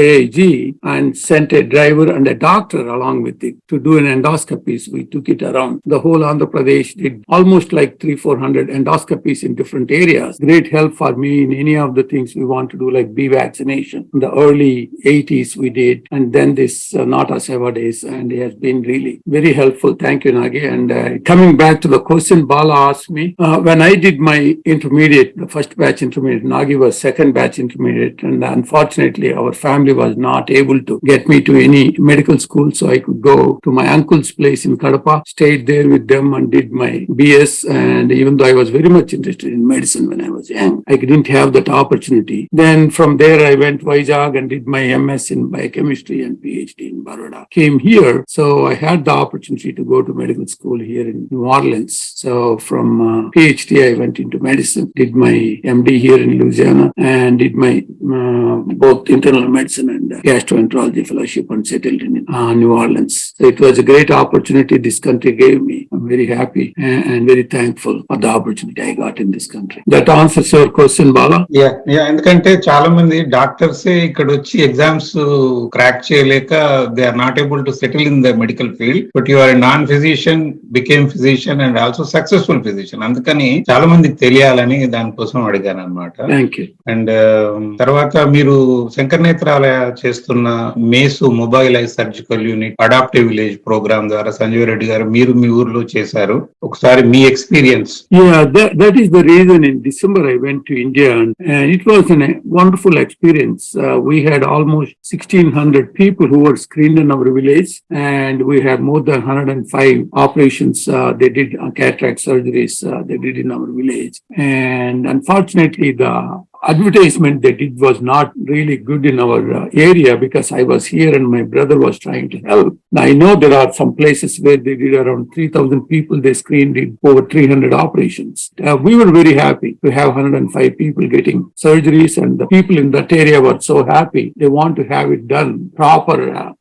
AIG and sent a driver and a doctor along with it to do an endoscopies. We took it around the whole Andhra Pradesh, did almost like 300-400 endoscopies in different areas. Great help for me in any of the things we want to do, like bee vaccination. In the early 80s we did, and then this Nata Seva Days, and it has been really very helpful. Thank you, Nagi. And coming back to the question Bala asked me, when I did my intermediate, the first batch intermediate, Nagi was second batch intermediate, and unfortunately our family was not able to get me to any medical school, so I could go to my uncle's place in Kadapa, stayed there with them and did my BS. And even though I was very much interested in medicine when I was young, I didn't have that opportunity. Then from there I went Vizag and did my MS in biochemistry and PhD in Baroda. Came here, so I had the opportunity to go to medical school here in New Orleans. So from PhD I went into medicine, did my MD here in Louisiana, and did my both internal medicine and gastroenterology fellowship and settled in New Orleans. So it was a great opportunity this country gave me. I'm very happy and very thankful for the opportunity I got in this country. That answers your question, Bala? Yeah. ఎందుకంటే చాలా మంది doctors ఇక్కడ వచ్చి exams crack చేయలేక they are not able to settle in the medical field, but you are non physician, became physician and also successful physician. అందుకని చాలా మందికి తెలియాలని దానికోసం అడిగాను అనమాట. అండ్ తర్వాత మీరు శంకర్ నేత్రాలయ చేస్తున్న MESU mobile eye surgical unit adaptive village programme ద్వారా సంజీవ్ రెడ్డి గారు మీరు మీ ఊర్లో చేశారు. ఒకసారి మీ experience. That is the reason in December I went to India, and it was a wonderful experience. We had almost 1,600 people who were screened in our village, and we had more than 105 operations. They did cataract surgeries they did in our village, and unfortunately the advertisement they did was not really good in our area because I was here and my brother was trying to help. Now, I know there are some places where they did around 3,000 people, they screened in over 300 operations. We were very happy to have 105 people getting surgeries, and the people in that area were so happy. They want to have it done, proper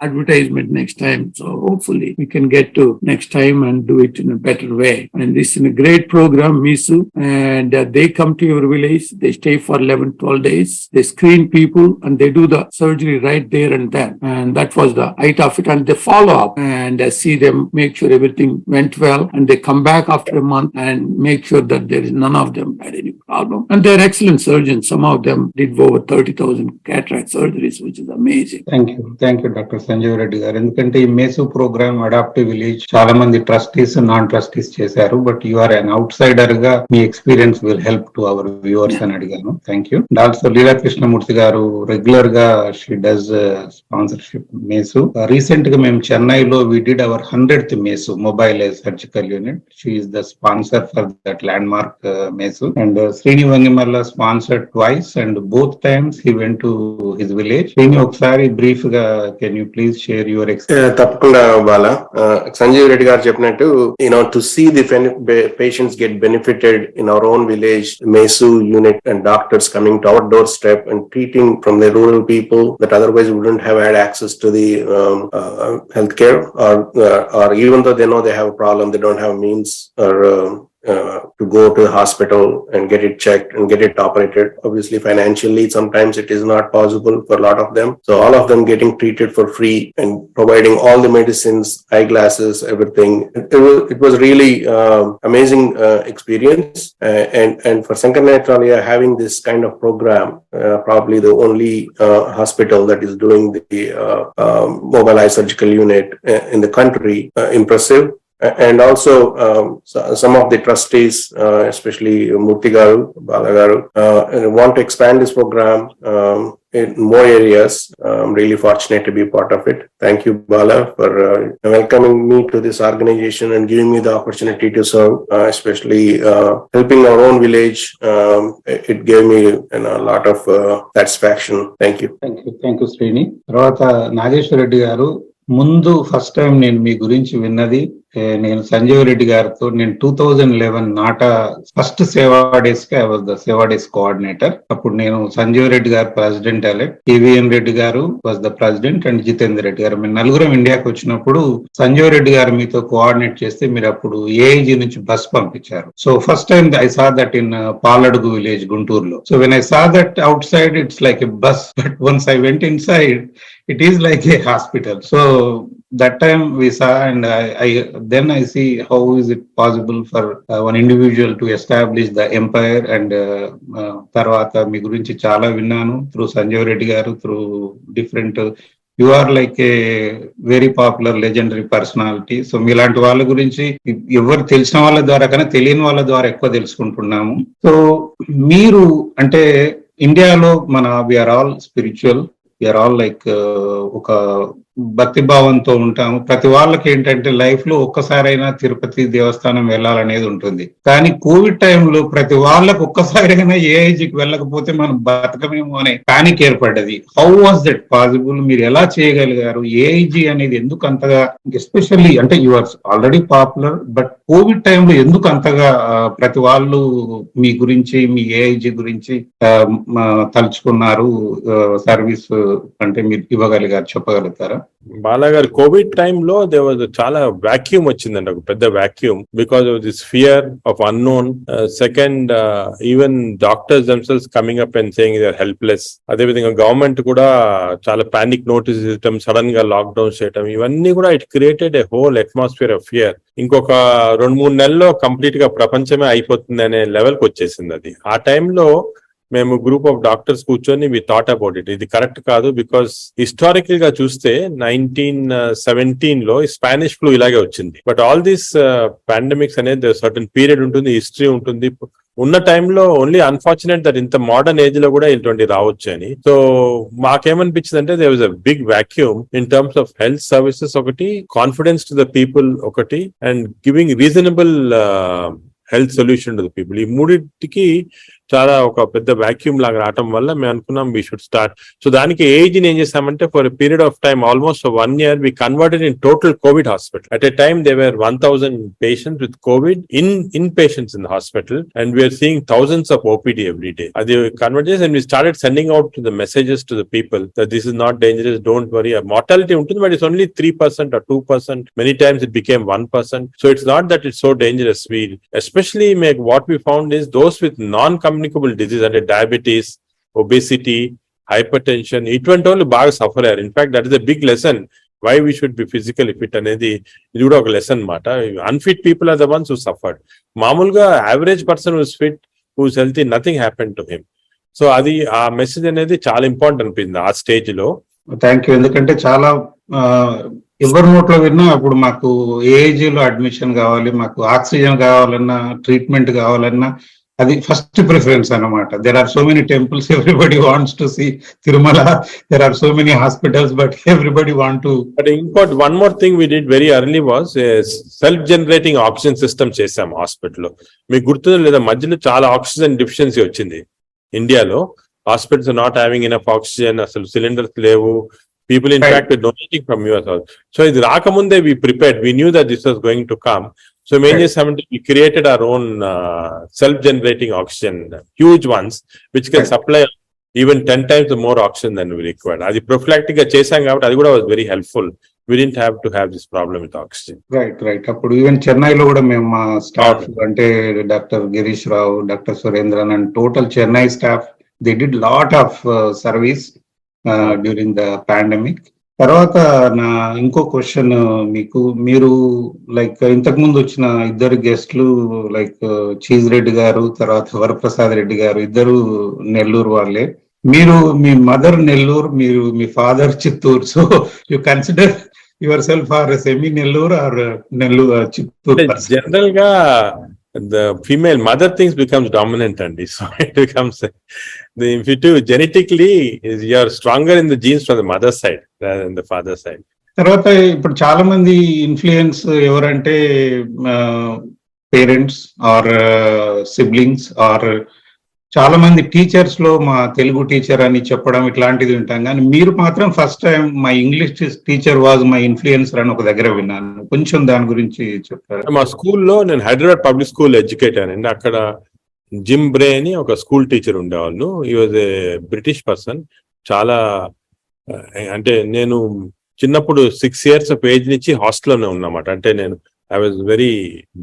advertisement next time. So hopefully we can get to next time and do it in a better way. And this is a great program, MISU, and they come to your village, they stay for 11-12 days. They screen people and they do the surgery right there and then. And that was the height of it. And they follow up and see them, make sure everything went well. And they come back after a month and make sure that there is none of them had any problem. And they're excellent surgeons. Some of them did over 30,000 cataract surgeries, which is amazing. Thank you, Dr. Sanjeev Reddy garu. ఎందుకంటే ఈ మేసు programme adaptive village చాలా మంది trustees, non trustees చేశారు, but you are an outsider గా మీ experience will help to our viewers అని అడిగాను. Thank you. And also Leela Krishnamurthy garu regular ga she does sponsorship mesu. Recent ga mem Chennai lo we did our 100th mesu mobile surgical unit. She is the sponsor for that landmark mesu, and Srini Vangamala sponsored twice, and both times he went to his village. Srini, okkari brief ga can you please share your experience? తప్పకుండా బాలా. సంజీవ్ రెడ్డి గారు చెప్పినట్టు to see the patients get benefited in our own village, mesu unit and doctors coming to our doorstep and treating from the rural people that otherwise wouldn't have had access to the healthcare, or even though they know they have a problem, they don't have means or to go to the hospital and get it checked and get it operated. Obviously, financially, sometimes it is not possible for a lot of them. So all of them getting treated for free and providing all the medicines, eyeglasses, everything. It was really amazing experience. And for Sankara Nethralaya, having this kind of program, probably the only hospital that is doing the mobile eye surgical unit in the country, impressive. and also some of the trustees, especially Murthy Garu, Bala Garu, want to expand this program in more areas. I'm really fortunate to be part of it. Thank you, Bala, for welcoming me to this organization and giving me the opportunity to serve, especially helping our own village. It gave me a lot of satisfaction. Thank you. Thank you, Srini. తర్వాత నాగేశ్వర రెడ్డి గారు, ముందు first time నేను మీ గురించి విన్నది నేను సంజీవ్ రెడ్డి గారితో నేను 2011 నాటా first సేవా డేస్ కి ఐ వాజ్ ద సేవా డేస్ కోఆర్డినేటర్. అప్పుడు నేను సంజీవ్ రెడ్డి గారు president elect, KVN Reddy garu was the president and Jitender Reddy garu, మేము నలుగురం ఇండియాకి వచ్చినప్పుడు సంజీవ్ రెడ్డి గారు మీతో కోఆర్డినేట్ చేస్తే మీరు అప్పుడు ఏఐజీ నుంచి బస్ పంపించారు. So first time I saw that in Paladugu village గుంటూరులో. So when I saw that outside it's like a bus, but once I went inside it is like a hospital. So that time we saw, and then I see how is it possible for one individual to establish the empire. And tarvata మీ గురించి చాలా విన్నాను through Sanjeev Reddy గారు, through different, you are like a very popular legendary personality. So మీలాంటి వాళ్ళ గురించి ఎవరు తెలిసిన వాళ్ళ ద్వారా కన్నా తెలియని వాళ్ళ ద్వారా ఎక్కువ తెలుసుకుంటున్నాము. సో మీరు అంటే ఇండియాలో మన we are all spiritual, we are all like ఒక భక్తి భావంతో ఉంటాము. ప్రతి వాళ్ళకి ఏంటంటే లైఫ్ లో ఒక్కసారైనా తిరుపతి దేవస్థానం వెళ్ళాలనేది ఉంటుంది. కానీ కోవిడ్ టైంలో ప్రతి వాళ్ళకు ఒక్కసారైనా ఏఐజీకి వెళ్ళకపోతే మనం బతకమేమో అనే పానిక్ ఏర్పడ్డది. How was that possible? మీరు ఎలా చేయగలిగారు? ఏఐజీ అనేది ఎందుకు అంతగా, ఎస్పెషల్లీ అంటే you are already popular, but Covid టైంలో ఎందుకు అంతగా ప్రతి వాళ్ళు మీ గురించి, మీ ఏఐజీ గురించి తలుచుకున్నారు? సర్వీస్ అంటే మీరు ఇవ్వగలిగారు, చెప్పగలుగుతారా? బాలాగారు, కోవిడ్ టైంలో చాలా వాక్యూమ్ వచ్చిందండి, ఒక పెద్ద vacuum, because of this fear of unknown. Second, even doctors themselves coming up and saying they are helpless. అదేవిధంగా గవర్నమెంట్ కూడా చాలా పానిక్ నోటీస్ ఇవ్వటం, సడన్ గా లాక్డౌన్ చేయటం, ఇవన్నీ కూడా it created a whole atmosphere of fear. ఇంకొక 2-3 నెలల్లో కంప్లీట్ గా ప్రపంచమే అయిపోతుంది అనే లెవెల్కి వచ్చేసింది అది. ఆ టైంలో మేము గ్రూప్ ఆఫ్ డాక్టర్స్ కూర్చొని వి థాట్ అబౌట్ ఇట్. ఇది కరెక్ట్ కాదు, బికాస్ హిస్టారికల్ గా చూస్తే 1917 లో స్పానిష్ ఫ్లూ ఇలాగే వచ్చింది. బట్ ఆల్ దీస్ పాండమిక్స్ అనేది సర్టన్ పీరియడ్ ఉంటుంది, హిస్టరీ ఉంటుంది. ఉన్న టైంలో ఓన్లీ అన్ఫార్చునేట్ దట్ ఇంత మోడర్న్ ఏజ్ లో కూడా ఇటువంటి రావచ్చు అని. సో మాకేమనిపించింది అంటే there was a big vacuum in terms of health services ఒకటి, కాన్ఫిడెన్స్ టు ద పీపుల్ ఒకటి, and giving reasonable health solution to the people. ఈ మూడింటికి చాలా ఒక పెద్ద వాక్యూమ్ లాగా రావటం వల్ల మేము అనుకున్నాం వీ షుడ్ స్టార్ట్. సో దానికి ఏజ్ని ఏం చేసామంటే for a period of time almost 1 year we converted in total Covid hospital. At a time they were 1000 patients with COVID in patients in the hospital, and we are seeing thousands of OPD every day. అది convert చేసి and we started sending out the messages to the people that this is not dangerous, don't worry. Mortality ఉంటుంది, but it's only 3% or 2%. Many times it became 1%. So it's not that it's so dangerous. We especially what we found is those with non-communicable disease అంటే diabetes, obesity, hypertension, ఇటువంటి వాళ్ళు బాగా suffer అయ్యారు. In fact that is a big lesson why we should be physically fit అనేది. ఇది కూడా ఒక lesson మాట. Unfit people are the ones who suffered. మామూలుగా average person who's fit, who's healthy, nothing happen to him. So అది ఆ message అనేది చాలా ఇంపార్టెంట్ అనిపించింది ఆ స్టేజ్ లో. Thank you. ఎందుకంటే చాలా ఎవరి నోట్లో విన్నా అప్పుడు మాకు ఏఐజీలో అడ్మిషన్ కావాలి, మాకు ఆక్సిజన్ కావాలన్నా, ట్రీట్మెంట్ కావాలన్నా అది ఫస్ట్ ప్రిఫరెన్స్ అన్నమాట. There are so many temples, everybody wants to see Tirumala, there are so many hospitals, but everybody want to. But ఇంకోటి one more thing we did very early was self generating oxygen system చేసాం హాస్పిటల్లో. మీకు గుర్తుందో లేదా, మధ్యలో చాలా oxygen deficiency వచ్చింది ఇండియాలో. Hospitals not having enough oxygen, అసలు సిలిండర్స్ లేవు. People in fact were donating from US also. So ఇది రాకముందే we prepared, we knew that this was going to come. So we created our own self-generating oxygen, huge ones, which can supply even 10 times more oxygen than we required. అది prophylactic గా చేసాం కాబట్టి అది కూడా was very helpful. We didn't have to have this problem with oxygen. Right. అప్పుడు even చెన్నైలో కూడా మేము మా స్టాఫ్ అంటే doctor Girish Rao, doctor Surendran and total Chennai staff, they did lot of service during the pandemic. తర్వాత నా ఇంకో క్వశ్చన్ మీకు, మీరు లైక్ ఇంతకు ముందు వచ్చిన ఇద్దరు గెస్ట్లు లైక్ చీజ్ రెడ్డి గారు, తర్వాత వరప్రసాద్ రెడ్డి గారు, ఇద్దరు నెల్లూరు వాళ్ళే. మీరు మీ మదర్ నెల్లూరు, మీరు మీ father Chittoor. So you consider yourself are a semi-Nellore or Nellore Chittoor person? General ga the female mother things becomes dominant, and so it becomes if you do genetically you are stronger in the genes from the mother side rather than the father side. తర్వాత ఇప్పుడు చాలా మంది influence ఎవరంటే parents are siblings are చాలా మంది teachers లో మా Telugu teacher అని చెప్పడం ఇట్లాంటిది వింటాం, కానీ మీరు మాత్రం first time my English teacher was my influencer అని ఒక దగ్గర విన్నాను. కొంచెం దాని గురించి చెప్తారు? మా స్కూల్లో నేను హైదరాబాద్ పబ్లిక్ స్కూల్ ఎడ్యుకేటర్ అండి. అక్కడ జిమ్ బ్రే అని ఒక స్కూల్ టీచర్ ఉండేవాళ్ళు. ఈ వాజ్ ఏ బ్రిటిష్ పర్సన్. చాలా అంటే నేను చిన్నప్పుడు 6 years of age నుంచి హాస్టల్లోనే ఉన్నమాట. అంటే నేను I was very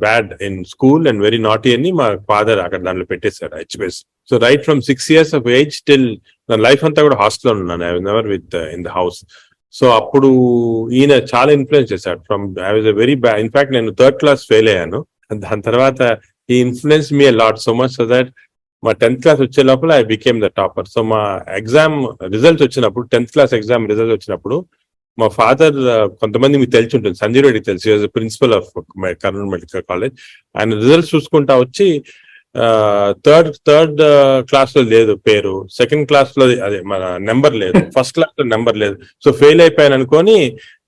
bad in school and very naughty అని మా ఫాదర్ అక్కడ దాంట్లో పెట్టేశారు HPS. So right from 6 years of age till నా లైఫ్ అంతా కూడా హాస్టల్లో ఉన్నాను. I was never with in the house. So అప్పుడు ఈయన చాలా ఇన్ఫ్లుయెన్స్ చేశాడు. From I was a very bad, in fact నేను 3rd class ఫెయిల్ అయ్యాను. దాని తర్వాత ఈ influence me lot so much so that మా 10th class వచ్చే లోపల I became the topper. So మా ఎగ్జామ్ రిజల్ట్స్ వచ్చినప్పుడు 10th class ఎగ్జామ్ రిజల్ట్స్ వచ్చినప్పుడు మా ఫాదర్ కొంతమంది మీకు తెలిసి ఉంటుంది, సంజయ్ రెడ్డి తెలుసు, principal of Kurnool medical college. ఆయన రిజల్ట్స్ చూసుకుంటా వచ్చి థర్డ్ క్లాస్ లో లేదు పేరు, 2nd class లో అదే మన నెంబర్ లేదు, 1st class లో నెంబర్ లేదు. సో ఫెయిల్ అయిపోయాను అనుకొని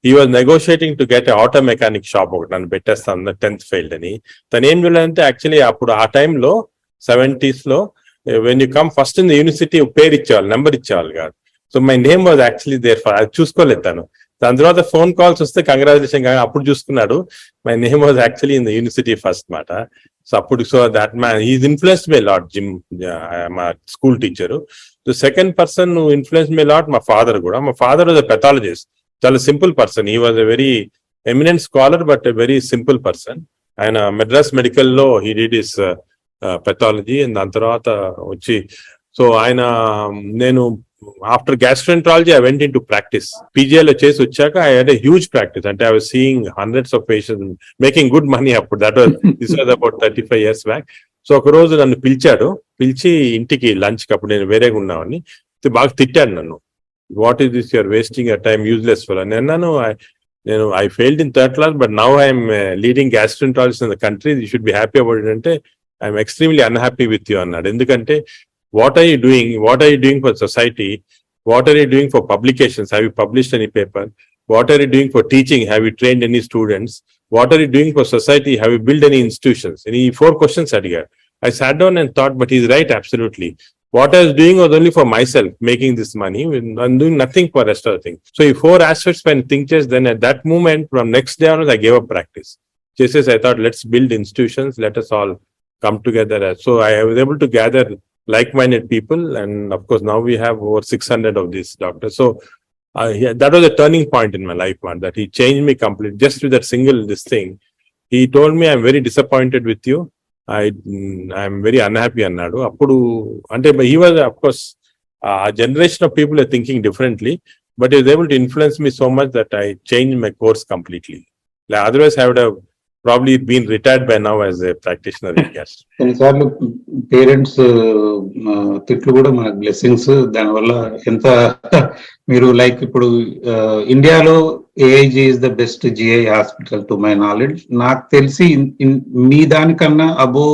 ఈ was negotiating to get auto mechanic shop ఒకటి నన్ను పెట్టేస్తాను 10th ఫెయిల్డ్ అని. తను ఏం చూడాలంటే యాక్చువల్లీ అప్పుడు ఆ టైంలో 70s లో when you come first in the university పేరు ఇచ్చేవాళ్ళు, నెంబర్ ఇచ్చేవాళ్ళు కాదు. So my name was actually there for, అది చూసుకోలేదు తను. దాని తర్వాత ఫోన్ కాల్స్ వస్తే కంగ్రాచులేషన్ కానీ అప్పుడు చూసుకున్నాడు my name was actually in the university first మాట. సో అప్పుడు so that man is influence me lot Jim, మా school teacher. So second person influence me lot మా ఫాదర్ కూడా. మా ఫాదర్ వాజ్ అ పెథాలజిస్ట్, చాలా simple person. He was a very eminent scholar but a very simple person. ఆయన మెడ్రాస్ మెడికల్లో he did his pathology. దాని తర్వాత వచ్చి సో ఆయన నేను after gastroenterology I went into practice. పీజీఐలో చేసి వచ్చాక I had a huge practice. అంటే I was seeing hundreds of patients, making good money అప్పుడు. This was about 35 years back. So ఒక రోజు నన్ను పిలిచి ఇంటికి లంచ్ కి, అప్పుడు నేను వేరేగా ఉన్నామని బాగా తిట్టాడు నన్ను. What is this, you're wasting your time, useless fellow. నేను I failed in 3rd class but now I'm leading gastroenterologist in the country, you should be happy about it. అంటే I'm extremely unhappy with you అన్నాడు. ఎందుకంటే what are you doing for society? What are you doing for publications? Have you published any paper? What are you doing for teaching? Have you trained any students? What are you doing for society? Have you built any institutions? Any 4 questions I got. I sat down and thought, but he's right, absolutely. What I was doing was only for myself, making this money. I'm doing nothing for the rest of the thing. So if 4 aspects when thinkers, then at that moment, from next day onwards, I gave up practice. Just as I thought, let's build institutions, let us all come together. So I was able to gather like-minded people, and of course now we have over 600 of these doctors. So that was a turning point in my life, man, that he changed me completely just with that single this thing. He told me, I'm very disappointed with you, I'm very unhappy annadu. Appudu ante he was, of course, a generation of people are thinking differently, but he was able to influence me so much that I changed my course completely. Like, otherwise I would have probably been retired by now as a practitioner in gas. కొన్నిసార్లు parents తిట్లు కూడా మనకు blessings. దానివల్ల ఎంత మీరు like ఇప్పుడు ఇండియాలో AIG is the best GI hospital to my knowledge. నాకు తెలిసి మీ దానికన్నా అబో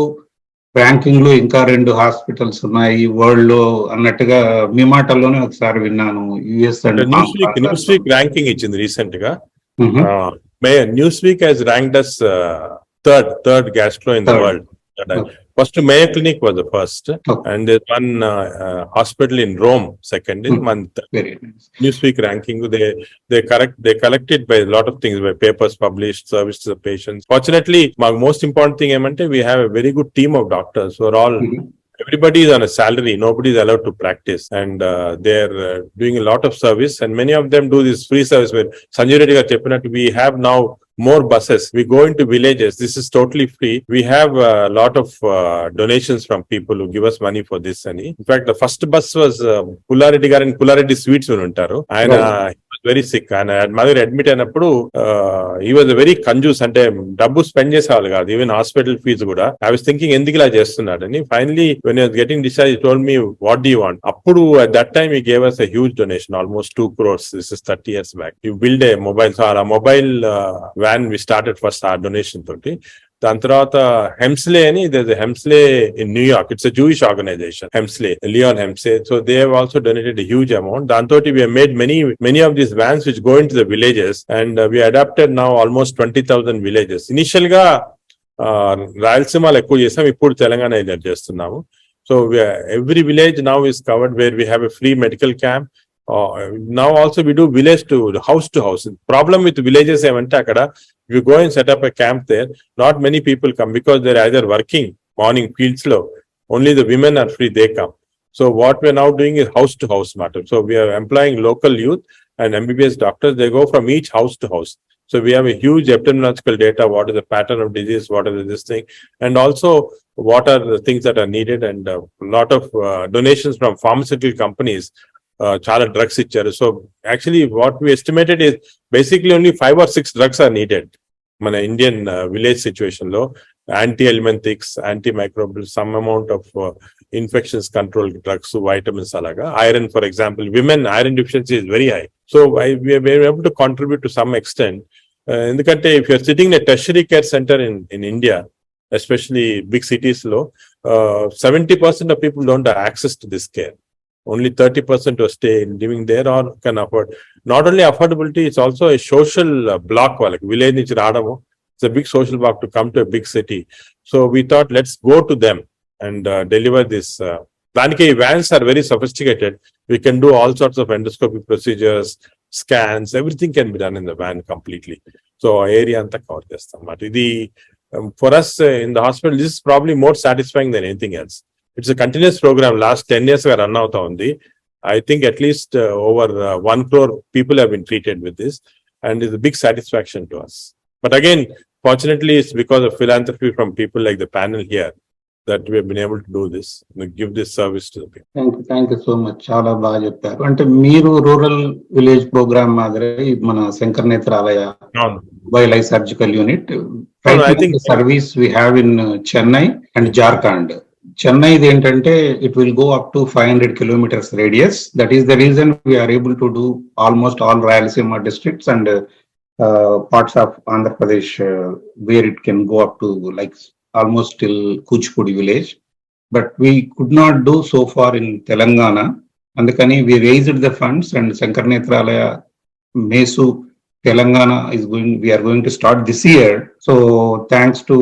ర్యాంకింగ్ లో ఇంకా 2 హాస్పిటల్స్ ఉన్నాయి వరల్డ్ లో అన్నట్టుగా మీ మాటల్లోనే ఒకసారి విన్నాను. US and news week ranking ఇచ్చింది రీసెంట్ గా. Newsweek has ranked us third gastro in the world. First, Mayo Clinic was the first, and there's one hospital in Rome, second in month. Newsweek ranking, they collected by a lot of things, by papers published, service to the patients. Fortunately, my most important thing, we have a very good team of doctors who are all. Everybody is on a salary. Nobody is allowed to practice, and they're doing a lot of service. And many of them do this free service. Where Sanjay Reddy garu cheppinattu, we have now more buses. We go into villages. This is totally free. We have a lot of donations from people who give us money for this. And in fact, the first bus was Pullareddy garu in Pullareddy Sweets untaru. And very sick. ఆయన mother admit అయినప్పుడు ఈ was very కంజూస్, అంటే డబ్బు spend చేసేవాళ్ళు కాదు, even hospital fee కూడా. I was thinking ఎందుకు ఇలా చేస్తున్నాడని. Finally when use getting discharge told me what do you want. అప్పుడు at that time he gave us a huge donation, almost 2 crores. This is 30 years back. He built a mobile, so our mobile van we started first our donation toti. దాని తర్వాత హెమ్స్లే అని, హెమ్స్లే in New York, it's a Jewish organisation, హెమ్స్లే, Leone హెమ్స్లే. So they have also donated a huge amount. దాంతో we have made many of these vans which go in to the villages and we adapted now almost 20,000 villages. Initial గా రాయలసీమలో ఎక్కువ చేసాం, ఇప్పుడు తెలంగాణ చేస్తున్నాము. So every village now is covered where we have a free medical camp. Now also we do village to house. Problem with villages ఏమంటే అక్కడ if you go and set up a camp there, not many people come because they're either working morning fields lo, only the women are free, they come. So what we're now doing is house to house matter. So we are employing local youth and MBBS doctors. They go from each house to house. So we have a huge epidemiological data, what is the pattern of disease, what is this thing, and also what are the things that are needed, and a lot of donations from pharmaceutical companies. Chala drugs icharu. So actually what we estimated is basically only 5 or 6 drugs are needed mana Indian village situation lo. Anti-elementhics, antimicrobial, some amount of infections control drugs, vitamins alaga. Iron, for example, women iron deficiency is very high. So we are able to contribute to some extent. Endukante if you are sitting in a tertiary care center in India, especially big cities lo, 70% of people don't have access to this care. Only 30% will stay living there or can afford. Not only affordability, it's also a social block. Like village nunchi raadamu, it's a big social block to come to a big city. So we thought let's go to them and deliver this. Daniki vans are very sophisticated. We can do all sorts of endoscopy procedures, scans, everything can be done in the van completely. So area anta cover chestam. But idi for us in the hospital, this is probably more satisfying than anything else. It's a continuous program. Last 10 years we run out on the. I think at least over 1 crore people have been treated with this, and it's a big satisfaction to us. But again, fortunately, it's because of philanthropy from people like the panel here that we have been able to do this, give this service to the people. Thank you so much. Chala baga cheptaru. Ante meeru rural village program madre mana Sankara Nethralaya Eye surgical unit. I think the service we have in Chennai and Jharkhand. Chennai is ఏంటంటే it will go up to 500 kilometers radius. That is the reason we are able to do almost all Rayalaseema districts and parts of Andhra Pradesh where it can go up to like almost till Kuchipudi village. But we could not do so far in Telangana. Andukani we raised the funds and Sankara Nethralaya Mesu Telangana we are going to start this year. So thanks to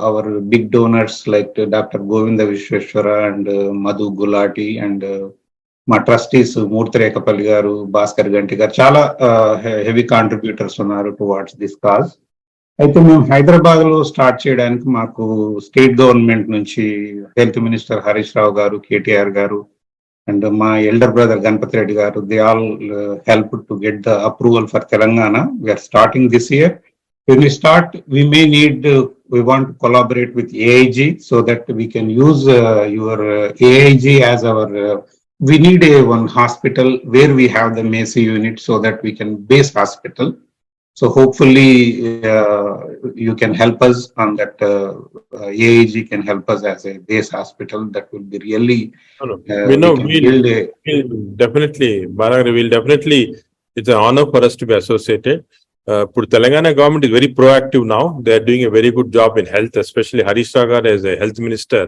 our big donors like Dr. Govinda Vishweshwara and Madhu Gulati and my trustees Murthy Rekapalli garu, Bhaskar Ganti garu, chala heavy contributors unnaru towards this cause. అయితే మేము హైదరాబాద్ లో start చేయడానికి మాకు state government నుంచి health minister Harish Rao గారు, కేటీఆర్ గారు and my elder brother Ganpati Reddy garu, they all helped to get the approval for Telangana. We are starting this year. When we start, we may need, we want to collaborate with AIG so that we can use your AIG as our, we need one hospital where we have the Macy unit so that we can base hospital. So hopefully you can help us on that. AIG can help us as a base hospital. That will be really. We'll definitely, Balagari, will definitely. It's an honor for us to be associated. Telangana government is very proactive now. They are doing a very good job in health, especially Harish Sagar as a health minister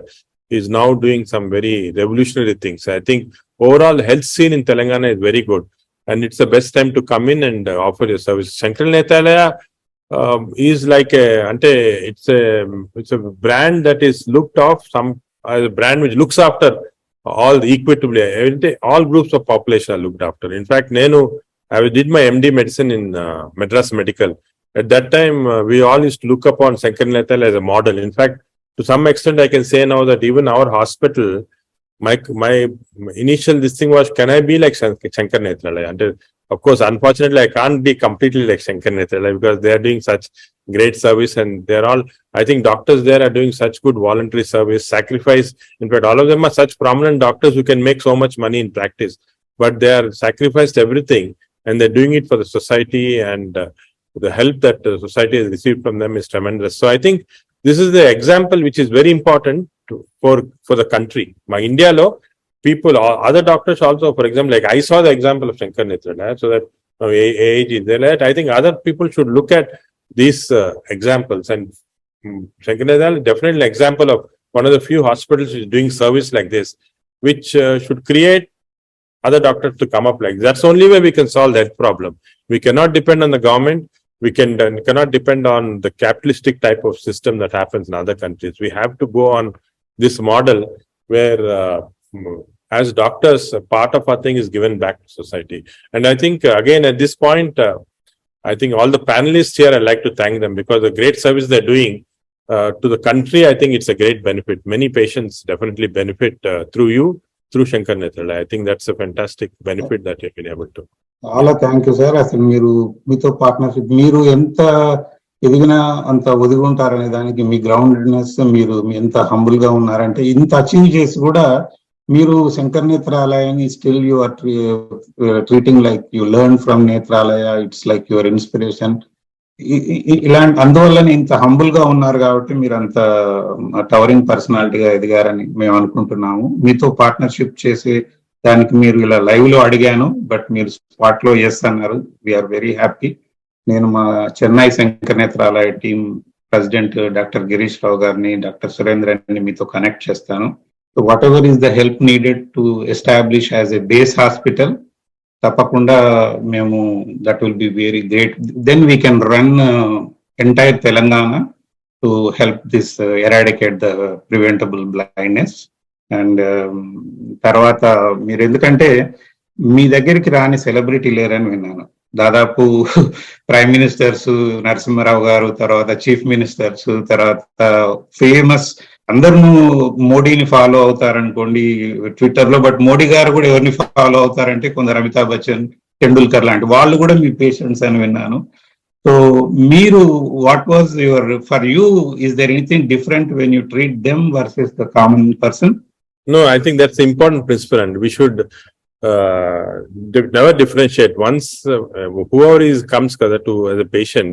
is now doing some very revolutionary things. I think overall health scene in Telangana is very good. And it's the best time to come in and offer your service. Sankara Nethralaya is like it's a brand that is looked off, some a brand which looks after all equitably. All groups of population are looked after. In fact, I did my MD medicine in Madras Medical. At that time, we all used to look upon Sankara Nethralaya as a model. In fact, to some extent, I can say now that even our hospital, my initial this thing was, can I be like Sankara Nethralaya? And of course, unfortunately, I can't be completely like Sankara Nethralaya because they are doing such great service, and they're all, I think doctors there are doing such good voluntary service, sacrifice. In fact, all of them are such prominent doctors who can make so much money in practice, but they are sacrificed everything and they're doing it for the society, and the help that the society has received from them is tremendous. So I think this is the example which is very important for the country. My India law, people, other doctors also, for example, like I saw the example of Sankara Nethralaya, so that age is there. I think other people should look at these examples, and Sankara Nethralaya is definitely an example of one of the few hospitals which is doing service like this, which should create other doctors to come up like this. That's the only way we can solve that problem. We cannot depend on the government. We cannot depend on the capitalistic type of system that happens in other countries. We have to go on this model where, as doctors, part of our thing is given back to society. And I think, again, at this point, I think all the panelists here, I'd like to thank them because the great service they're doing to the country, I think it's a great benefit. Many patients definitely benefit through you, through Sankara Nethralaya. I think that's a fantastic benefit that you've been able to. చాలా thank you sir. అసలు మీతో partnership, మీరు ఎంత ఎదిగినా అంత ఒదిగి ఉంటారనే దానికి మీ గ్రౌండెడ్నెస్, మీరు ఎంత హంబుల్ గా ఉన్నారంటే, ఇంత అచీవ్ చేసి కూడా మీరు శంకర నేత్రాలయని still you are treating like you learn from Nethralaya. It's like your inspiration. ఇలాంటి అందువల్లనే ఇంత హంబుల్ గా ఉన్నారు కాబట్టి మీరు అంత టవరింగ్ పర్సనాలిటీగా ఎదిగారని మేము అనుకుంటున్నాము. మీతో పార్ట్నర్షిప్ చేసే దానికి మీరు ఇలా లైవ్ లో అడిగాను, బట్ మీరు స్పాట్ లో ఎస్ అన్నారు. We're very happy. నేను మా Chennai Shankara Nethralaya team president doctor Girish Rao గారిని, డాక్టర్ సురేంద్రని మీతో కనెక్ట్ చేస్తాను. Whatever is the help needed to establish as a base hospital, తప్పకుండా మేము that will be very great. Then we can run entire Telangana to help this eradicate the preventable blindness. And తర్వాత మీరు, ఎందుకంటే మీ దగ్గరికి రాని celebrity లేరని విన్నాను. దాదాపు ప్రైమ్ మినిస్టర్స్, నరసింహారావు గారు, తర్వాత చీఫ్ మినిస్టర్స్, తర్వాత ఫేమస్, అందరూ మోడీని ఫాలో అవుతారనుకోండి ట్విట్టర్ లో, బట్ మోడీ గారు కూడా ఎవరిని ఫాలో అవుతారంటే కొందరు అమితాబ్ బచ్చన్, టెండూల్కర్ లాంటి వాళ్ళు కూడా మీ పేషెంట్స్ అని విన్నాను. సో మీరు, what was your, for you, is there anything different when you treat them versus the common person? No, I think that's the important principle, and we should never differentiate. Once whoever comes to as a patient,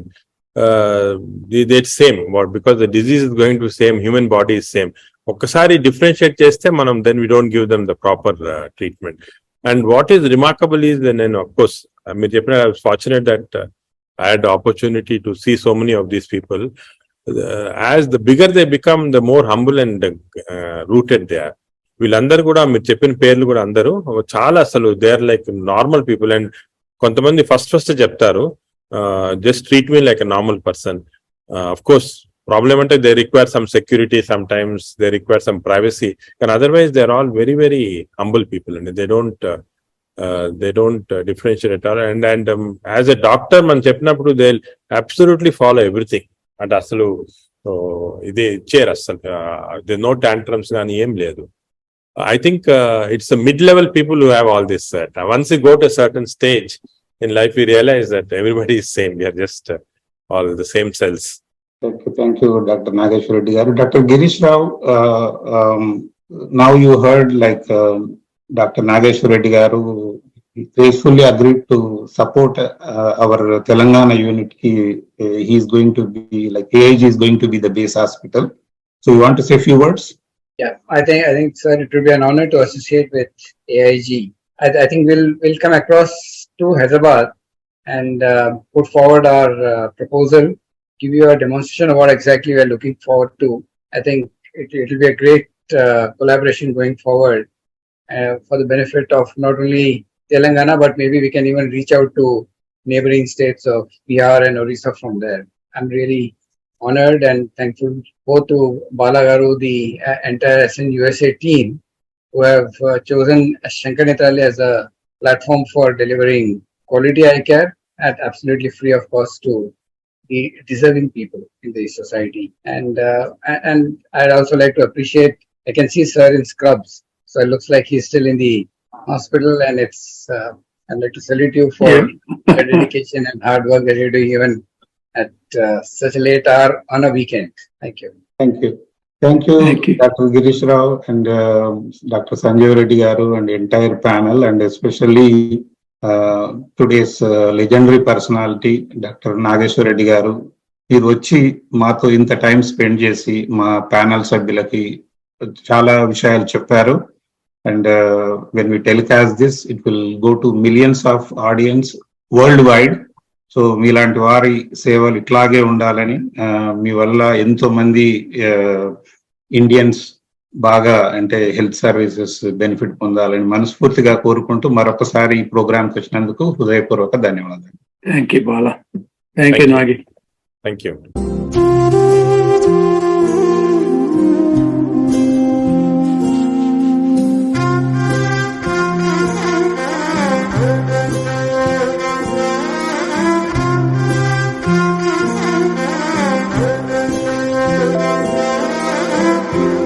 they're same. Because the disease is going to same, human body is same. Okasari differentiate cheste manam, then we don't give them the proper treatment. And what is remarkable is, then of course, I was fortunate that I had the opportunity to see so many of these people. As the bigger they become, the more humble and rooted they are. వీళ్ళందరూ కూడా మీరు చెప్పిన పేర్లు కూడా అందరూ చాలా, అసలు they are like normal people. And కొంతమంది ఫస్ట్ చెప్తారు, just treat me like a normal person. Of course problem అంటే they require some security, sometimes they require some privacy, కానీ otherwise they are all very very humble people అండి. They don't differentiate at all. And as a doctor మనం చెప్పినప్పుడు they absolutely follow everything. అంటే అసలు ఇది ఇచ్చేరు, అసలు they know tantrums కానీ ఏం లేదు. I think it's the mid-level people who have all this. Once you go to a certain stage in life, we realize that everybody is same. We are just all the same cells. Thank you, Dr. Nageshwar Reddy garu. Dr. Girish Rao, now you heard like Dr. Nageshwar Reddy garu gracefully agreed to support our Telangana unit. He is going to be like, AIG is going to be the base hospital. So you want to say a few words? Yeah, I think, sir, it will be an honor to associate with AIG. I think we'll come across to Hyderabad and put forward our proposal, give you a demonstration of what exactly we are looking forward to. I think it will be a great collaboration going forward for the benefit of not only Telangana, but maybe we can even reach out to neighboring states of Bihar and Orissa from there. I'm really honored and thankful both to Bala Garu, the entire SN USA team, who have chosen Sankara Nethralaya as a platform for delivering quality eye care at absolutely free of cost to the deserving people in the society. And I'd also like to appreciate, I can see sir in scrubs, so it looks like he's still in the hospital, and I'd like to salute you for your dedication and hard work that you're doing even at such a late hour on a weekend. Thank you. Thank you, Dr. Girish Rao and Dr. Sanjay Reddy garu and the entire panel, and especially today's legendary personality doctor Nageshwar Reddy garu, మీరు వచ్చి మాతో ఇంత time spend చేసి మా panel సభ్యులకి చాలా విషయాలు చెప్పారు. And when we telecast this, it will go to millions of audience worldwide. So మీలాంటి వారి సేవలు ఇట్లాగే ఉండాలని, మీ వల్ల ఎంతో మంది ఇండియన్స్ బాగా అంటే హెల్త్ సర్వీసెస్ బెనిఫిట్ పొందాలని మనస్ఫూర్తిగా కోరుకుంటూ మరొకసారి ఈ ప్రోగ్రాంకి వచ్చినందుకు హృదయపూర్వక ధన్యవాదాలు. Thank you Bala. Thank you Nagi. Thank you.